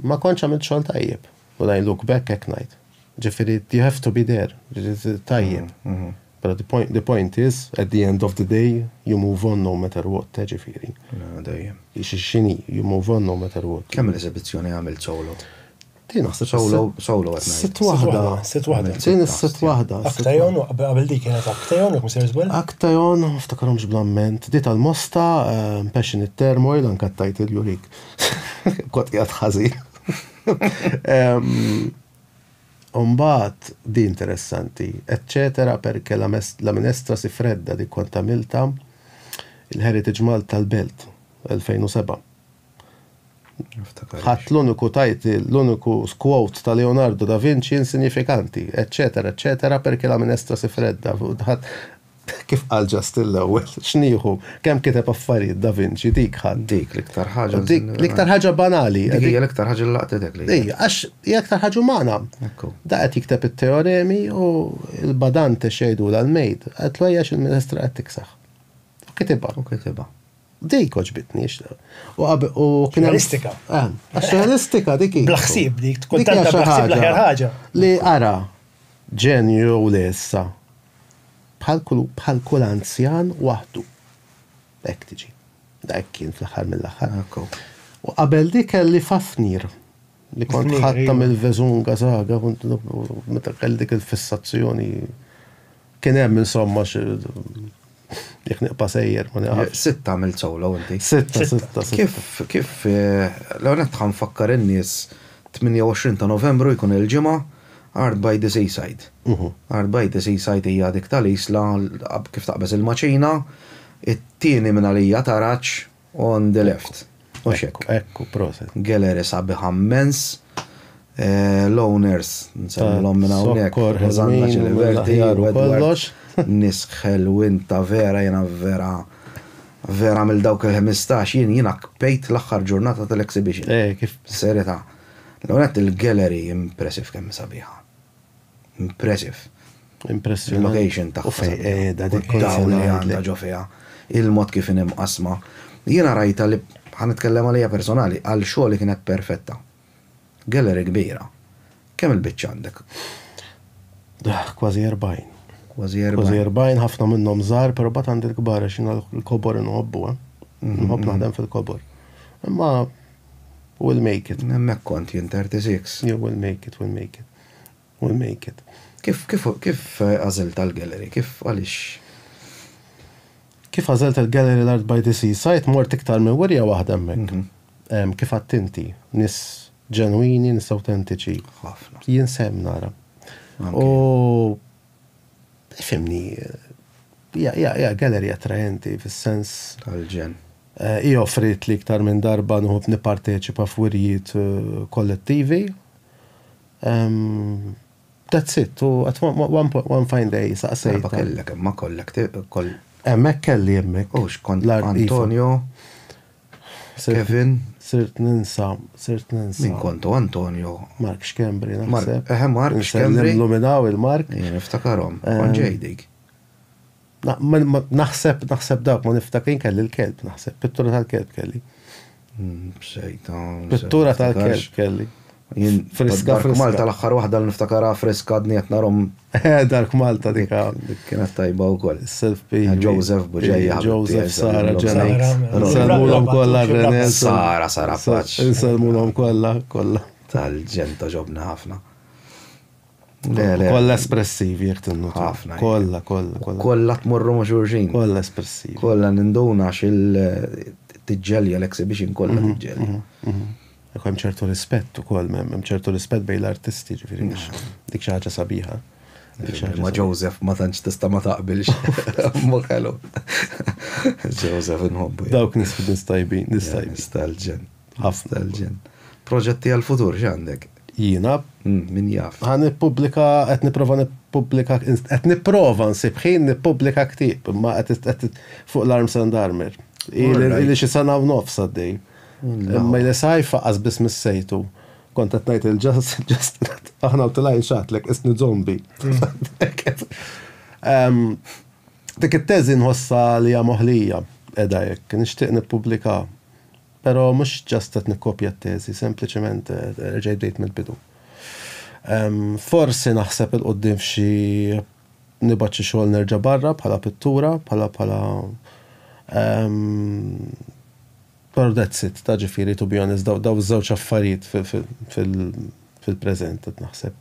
ma kontx għamilt xogħol tajjeb. When I look back hekk ngħid. Ġifieri you have to be there. Tajjeb. But the point is, at the end of the day, you move on no matter what, ġifieri. Dejjem. X'inhi, you move on no matter what. Kemm l-eżibizzjoni għamilt solo? Din naħseb solo qed ngħid. Sitt waħda. Din is-sitt waħda. Aktajon u qabel dik kienet Aktajon u Mr. Żbel? Aktajon, ftakarhomx blamment. Di tal-Mosta, Passionate Turmoil anke t-tajt il-jurik. Kont qiegħed ħażin. Umbat di interessanti, eccetera, perché la minestra si fredda di kont għamilta il-Heritage Malta tal-Belt 2007. Ħadd l-uniku title, l-uniku quote ta' Leonardo da Vinci insignifikanti, eccetera, eccetera, perché la minestra si fredda. kif qal ġast l-ewwel, x'nieħu, kemm kiteb affarijiet Da Vinci dik ħadd. Dik l-iktar ħaġa. Dik l-iktar ħaġa banali. Dik hija l-iktar ħaġa li laqtetek li. Ej, għax hija aktar ħaġa umana. Da qed jikteb it-teoremi u l-badanti xejdu l-mejd, qed lejjax il-Ministra qed tiksaħ. Kitibha. Dik oġbitni u kien Realistika. Għax realistika dik. Bla-ħsieb dik, tkun tanta bla-ħsieb l-aħjar ħaġa. Li ara ġenju u lessa bħal kull anzjan waħdu. Hekk tiġi. Dak kien fl-aħħar mill-aħħar. U qabel dik kelli Fafnir li kont ħatta mill-Vezunga saga meta kelli dik il-fissazzjoni kien hemm insomma jekk niqpa sejjer ma naqaf. Sitta għamilt solo inti. Sitta. Kif l-għonet ħanfakkar in-nies 28 ta' Novembru jkun il-ġimgħa Art by the Seaside. Art by the Seaside hija dik tal-isla kif taqbeż il-Maċina, it-tieni minn għalija taraċ on the left. U xekk. Ekku, proset. Gallery sabiħ ammens, Loners, nsemmilhom minn hawnhekk. Rosanna Ċiliberti, Edward, nisħel winta vera jena vera mill-dawk il-15 jiena kpejt l-aħħar ġurnata tal-exhibition. Kif? Serjetà. L-għonet il-gallery impressive kemm sabiħa. Impressive. Il-location taħħa. Dawn li għandha ġo fiha. Il-mod kif inem qasma. Jiena rajta li ħanitkellem għalija personali għal xogħol li kienet perfetta. Gallery kbira. Kemm il-biċċ għandek? Kważi 40. Kważi 40, ħafna minnhom żgħar, però bad għandi l-kbar għax l-kobor inħobbu, nħobb naħdem fil-kobor. Imma we'll make it. Hemmhekk kont jien 36. Yeah, we'll make it. We'll make it. Kif għażilt tal-gallery? Kif għaliex? Kif għażilt tal-gallery l-Art by the Seaside mort iktar minn werja waħda hemmhekk. Kif għattinti, nis ġenwini, nis autentiċi. Ħafna. Jien sem nara. U fimni, gallery attraenti fis-sens tal-ġen. I offrit li iktar minn darba nħobb nipparteċipa f'wirjiet kollettivi. That's it. At one fine day saqsejta. Kellek, ma kollek. Emmek kelli emmek. Ux kont Antonio, Kevin. Sirt ninsa. Min kontu Antonio? Mark Xkembri, naħseb. Mark Xkembri. Nluminaw il-Mark. Jien niftakarom, kon ġejdik. Naħseb dawk, ma niftakin kelli l-kelb, naħseb. Pittura tal-kelb kelli. Pittura tal-kelb kelli. Friska Malta l-axħar waħda l-niftakara friska d-niet narom. Dark Malta dika. Kienet tajba u koll. Self-P. Joseph Buġeja. Joseph, Sara, Ġenek. Nselmulom kolla René. Sara Paċ. Nselmulom kolla. Tal-ġenta ġobna ħafna. Kolla espressivi jek tinnu. Ħafna. Kolla. Kolla tmurru maġurġin. Kolla espressivi. Kolla ninduna xil-tġelja l-exhibition kolla tġelja. Hemm ċertu rispett ukoll, hemm ċertu rispett bejn l-artisti, ġifieri dik xi ħaġa sabiħa. Ma Joseph ma tantx tista' ma taqbilx. Ma kellu. Joseph inħobbu. Dawk nies tajbin, nistalġen. Ħafna l-ġen. Proġetti għal-futur x'għandek? Jiena min jaf. Ħa nippubblika qed nipprova nsib ħin nippubblika ktieb, imma qed fuq l-Arms and Armor. Ili xi sena u nofs għaddej. Imma il-sajfa qasbis mis-sejtu. Kont qed ngħid il-just aħna tilajn xatlek isni zombi. Dik it-teżi nħossa li hija moħlija qiegħda hekk, nixtieq nippubblika. Però mhux ġast qed nikkopja t-teżi, sempliċement reġgħet bdejt mill-bidu. Forsi naħseb il-qudiem f'xi nibgħat xi xogħol nerġa' barra bħala pittura, bħala Pero that's it, ta' ġifiri, to be honest, daw żewġ affarijiet fil-preżent, naħseb.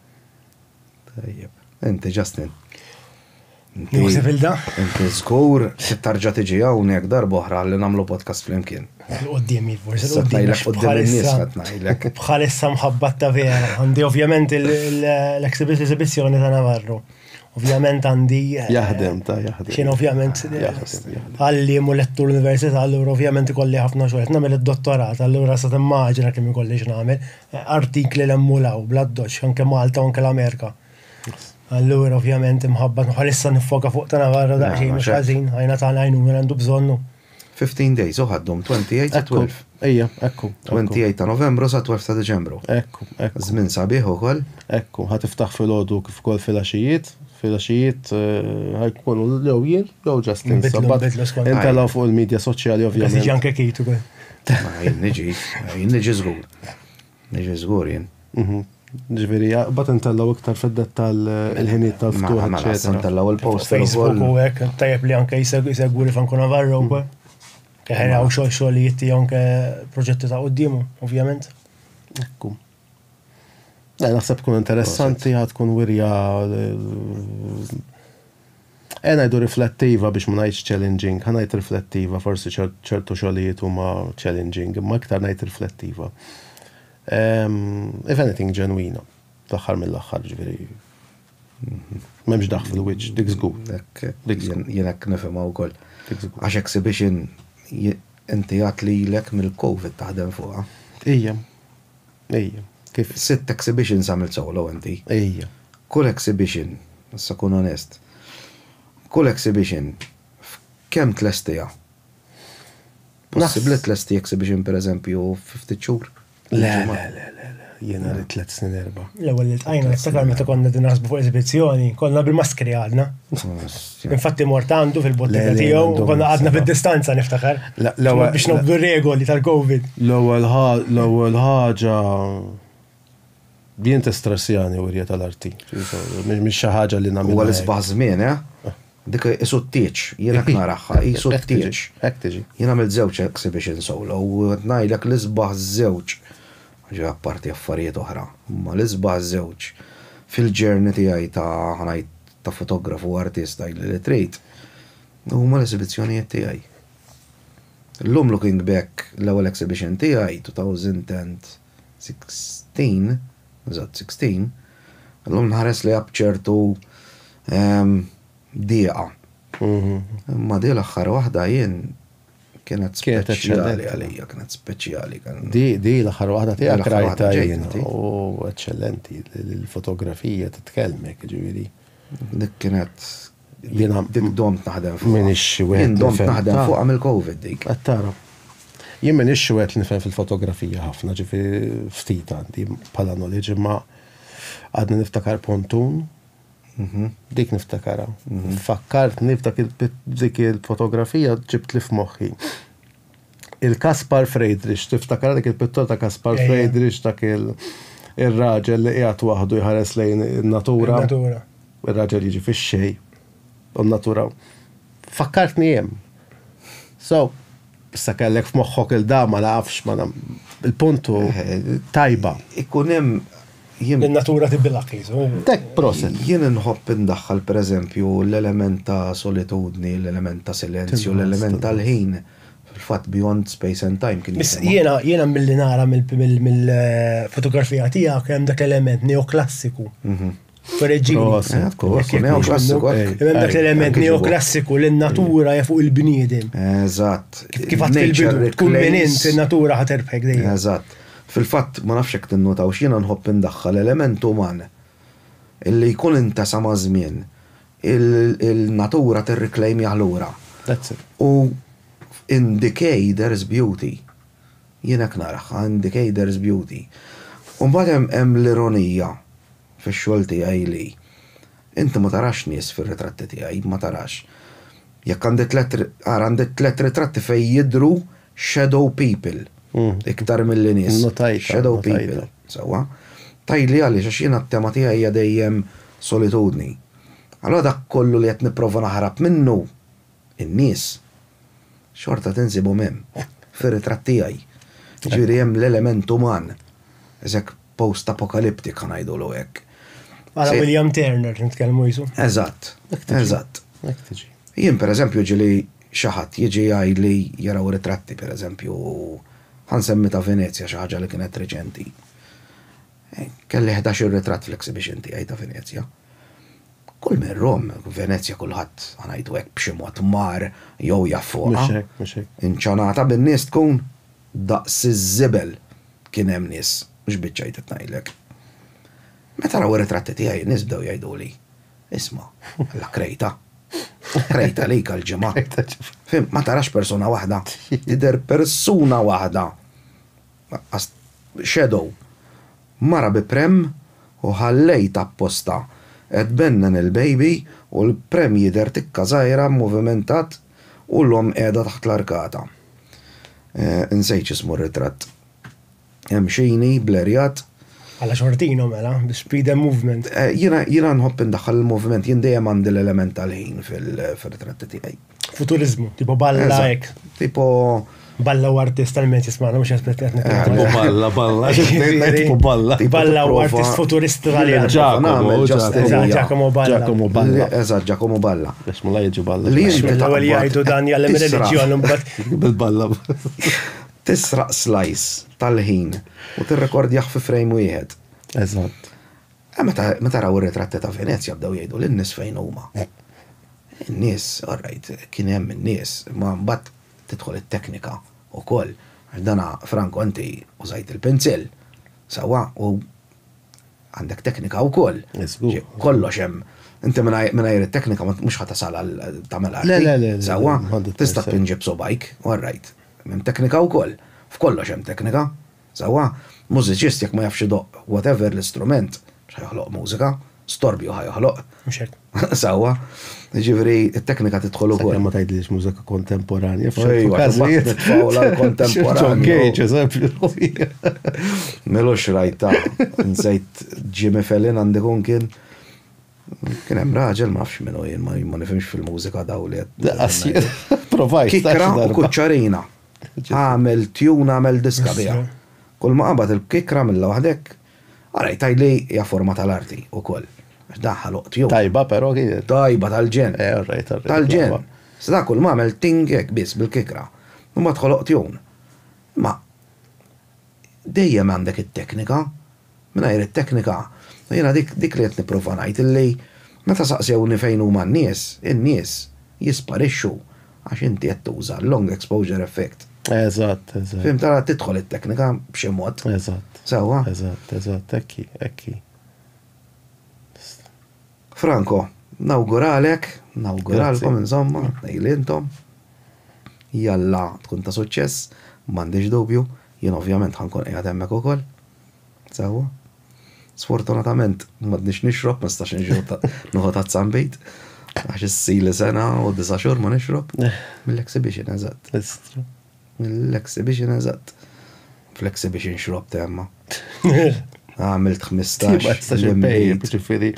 Tajjeb. Inti, Justin. Nħusib il-da? Inti żgur tarġa' tiġi hawnhekk darba oħra li nagħmlu podcast flimkien. Qudiem forsi l-qudiem. Bħalissa mħabbat ta' vera. Għandi ovvjament l-exibizzjoni ta' Navarro. Ovvjament għandi. Jaħdem. Xien ovvjament għalli lettu l-università, allura ovvjament ikolli ħafna xogħol. Qed nagħmel id-dottorat, allura sa timmaġina kemm ikolli x'nagħmel. Artikli l-emmulaw bla doċ anke Malta u anke l-Amerika. Allura ovvjament imħabba bħalissa nifoka fuq ta' Navarra daqsxejn mhux ħażin, ħajna ta' għajnu minn għandu bżonnu. 15 days uħaddhom 28 ta' 12. Ejja, ekku. 28 ta' Novembru sa 12 ta' Deċembru. Ekku. Żmien sabiħ ukoll. Ekku, ħatiftaħ fil-ħodu kif ukoll fil-għaxijiet. Fil-għaxijiet ħajkunu jew jien, jew ġastin sabbat. Inta law fuq il-medja soċjali ovvjament. Għazzi ġanke kitu kol. Jien niġi żgur. Niġi żgur jien. Ġveri, bat intallaw iktar fid-dettal il-ħiniet tal-ftuħ, eccetera. Intallaw il-poster Facebook u hekk, tajjeb li anke jsegwu li fanku Navarra u kol. Keħeraw xogħlijiet tiegħu anke proġetti ta' quddiemu, ovvjament. Ekku. Naħseb tkun interessanti, tkun wirja ngħidu riflettiva biex ma ngħidx challenging, ngħid riflettiva, forsi ċertu xogħlijiet huma challenging, imma iktar ngħid riflettiva. If anything ġenwina, l-aħħar mill-aħħar ġifieri. M'hemmx daħ fil-wiċċ, dik żgur. Jien hekk nifhimha wkoll. Għax exhibition inti għat lilek mill-COVID taħdem fuqha. Ejja. Kif? 6 exhibitions għamilt solo inti. Ejja. Kull exhibition, issa kun onest, kull exhibition kemm tlestija? Possibbli tlesti exhibition per eżempju 50 xhur? Le, jiena rrid 3 snin 4. L-ewwel li tqajna niftakar meta konna din naħsbu fuq eżibizzjoni, konna bil-maskri għadna. Infatti mort għandu fil-bottega tiegħu u konna għadna fid-distanza niftakar. Biex nobdu regoli tal-COVID. L-ewwel ħaġa bien testressjani urja tal-arti. Mhix xi ħaġa li nagħmel. Huwa l-isbaħ żmien, dik isu t-tieċ, jiena naraħħa, isu t-tieċ. Hekk tiġi. Jien għamilt żewġ exhibition solo u ngħidlek l-isbaħ żewġ. Ġa apparti affarijiet oħra, ma l-isbaħ żewġ fil-ġerni tiegħi ta' fotografu artista li trid huma l-esibizzjonijiet tiegħi. Llum looking back l-ewwel exhibition tiegħi 2016, llum nħares li ċertu dieqa. Ma di l-aħħar waħda jien kienet speċjali għalija, kienet speċjali. Di l-aħħar waħda tiegħek rajta jien u eċċellenti, l-fotografija titkellmek, ġifieri. Dik kienet dik domt naħdem fuq. Minix wieħed. Jien domt naħdem fuq mill-COVID dik. Qed tara. Jien minix wieħed li nifhem fil-fotografija ħafna, ġifieri ftit għandi bħala knowledge, imma għadni niftakar Pontun. Dik niftakara. Fakkart niftak dik il-fotografija ġibt li f'moħħi. Il-Kaspar Friedrich, tiftakara dik il-pittor ta' Kaspar Friedrich, dak il-raġel li qiegħed waħdu jħares lejn in-natura. Il-raġel jiġi fix-xej u n-natura. Fakkartni hemm. So, issa kellek f'moħħok il-dama nafx ma il-puntu tajba. Ikun hemm il-natura tibbilak Tek proset. Jien nħobb indaħħal pereżempju l-element ta' solitudni, l-element ta' silenzju, l-element tal-ħin. Fil-fatt beyond space and time kien jiena milli nara mill-fotografija tiegħek hemm dak element neoklassiku. Neoklassiku. Hemm dak element neoklassiku lin-natura fuq il-bniedem. Eżatt. Kif għad fil-bidu tkun minint in-natura ħaterbħek dejjem. Eżatt. Fil-fatt ma nafx hekk tinnutaw x'jiena nħobb indaħħal element uman illi jkun inta sa ma' żmien il-natura tirriklejmja lura. That's it. U in decay there is beauty. Jien hekk naraħ, in decay there is beauty. U mbagħad hemm l-ironija fix-xogħol tiegħi li inti ma tarax nies fir-ritratti tiegħi, ma tarax. Jekk għandi tliet ritratti fejn jidhru shadow people. Iktar mill-nies. Shadow people. Sawa. Tajli għaliex għax jiena t-tema tiegħi hija dejjem solitudni. Allora dak kollu li qed nipprova naħrab minnu in-nies xorta tinsibhom hemm fir-ritratt tiegħi. Ġifieri hemm l-element uman. Eżek post-apokaliptik ngħidulu hekk. Għala William Turner nitkellmu jisu. Eżatt. Jien pereżempju ġili xi ħadd jiġi jgħidli jaraw ritratti pereżempju ħansemmi ta' Venezia xi ħaġa li kienet reċenti. Kelli 11 ritratt fl-exhibition tiegħi ta' Venezia. Kull minn Rom, Venezia kulħadd ngħidu hekk b'xi mod mar jew jaffuqha. Mhux hekk. Inċanata bin-nies tkun daqs iż-żibel kien hemm nies, mhux biċċajt qed ngħidlek. Meta raw ritratti tiegħi nies bdew jgħiduli. Isma, la krejta. Krejta lejk għal-ġimgħa. Fim, ma tarax persuna waħda. Tidher persuna waħda. Shadow. Mara bi prem u ħallejt apposta. Ed bennen il-baby u l-prem jidher tikka żgħira movimentat u l-om qiegħda taħt l-arkata. Nsejt ismu r-ritratt. Hemm xini blerjat. Għalla xortino mela, speed and movement. Jina nħobb indaħħal il-movement, jien dejjem għandi l-element tal-ħin fil-ritratti tiegħi. Futurizmu, tipo balla hekk. Tipo balla u artist tal-ment jismana, mux jaspet Tipo balla. Tipo balla. Balla u artist futurista tal-jan. Giacomo Balla. Eżatt, Giacomo Balla. Biex mulla jieġu balla. L-għal jgħidu dan jgħallem il-reġjon, bil-balla. Tisraq slice tal-ħin u tirrekordjaħ fi frame wieħed. Eżatt. Meta raw ir-ritratti ta' Venezja bdew jgħidu l-nies fejn huma. In-nies, alright, kien hemm in-nies, ma mbagħad tidħol it-teknika wkoll. Dana Franco inti użajt il-pensil sewwa u għandek teknika wkoll. Kollox hemm. Inti mingħajr it-teknika mhux ħatasal għal tagħmel arti. Le. Sewwa tista' tinġib sobajk, alright. Hemm teknika wkoll. F'kollox hemm teknika. Sewwa, mużiċist jekk ma jafx idoq whatever l-istrument, ħajħloq mużika, storbju ħajħloq. Mhux hekk. Sewwa, jiġifieri t-teknika tidħol ukoll. Ma tgħidlix mużika kontemporanja. Melux rajta. Nsejt Jimmy Fallon għandekun kien hemm raġel ma nafx minnu jien ma nifhimx fil-mużika daw li provajt. Kikra u kuċċarina. Għamel tjun, għamel diska bija. Kull ma qabad il-kikra mill waħdek, għaraj tajli hija forma tal-arti ukoll. Daħħal tjun. Tajba però kienet. Tajba tal-ġen. Tal-ġen. Sda kull ma għamel tingek biss bil-kikra. U ma tħoloq tjun. Ma dejjem għandek it-teknika, mingħajr it-teknika, jiena dik li qed nipprova ngħid illi meta saqsewni fejn huma n-nies, in-nies jisparixxu għax inti qed tuża long exposure effect. Eżatt. Fim tara tidħol it-teknika b'xi mod. Eżatt. Sewwa. Eżatt, ekki. Franco, nawguralkom insomma, ngħidilkom. Jalla tkun ta' suċċess, m'għandix dubju, jien ovvjament ħankun qiegħed hemmhekk ukoll. Sewwa. Sfortunatament m'għadniex nixrob, ma nistax noħod tazzambejt. Għax is-sili sena u 9 xhur ma nixrob. Mill-exhibition eżatt. Mill-exhibition eżatt. Fl-exhibition xrob temma. Għamilt 15. Pejjeb, ġifieri.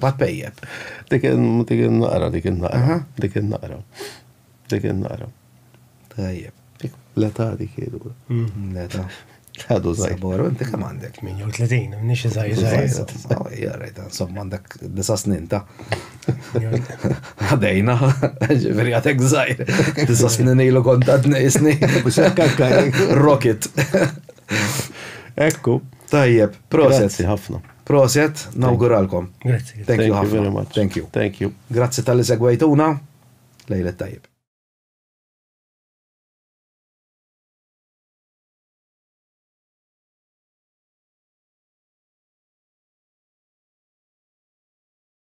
Ma tpejjeb. Dik naqra. Tajjeb. L-età dik jgħidu. L-età. Għadu zaħi. Saboru, inti kam għandek? 38, nix zaħi. Jarrejta, insomma għandek 9 snin ta' għadejna, ġifiri għatek zaħir. 9 snin ilu kontat nejsni. Rocket. Ekku. Tajjeb, proset. Grazzi ħafna. Proset, nawguralkom. Grazie. Thank you very ħafna. much. Thank you. Thank you. Grazzi tal-li segwejtuna. Lejlet tajjeb.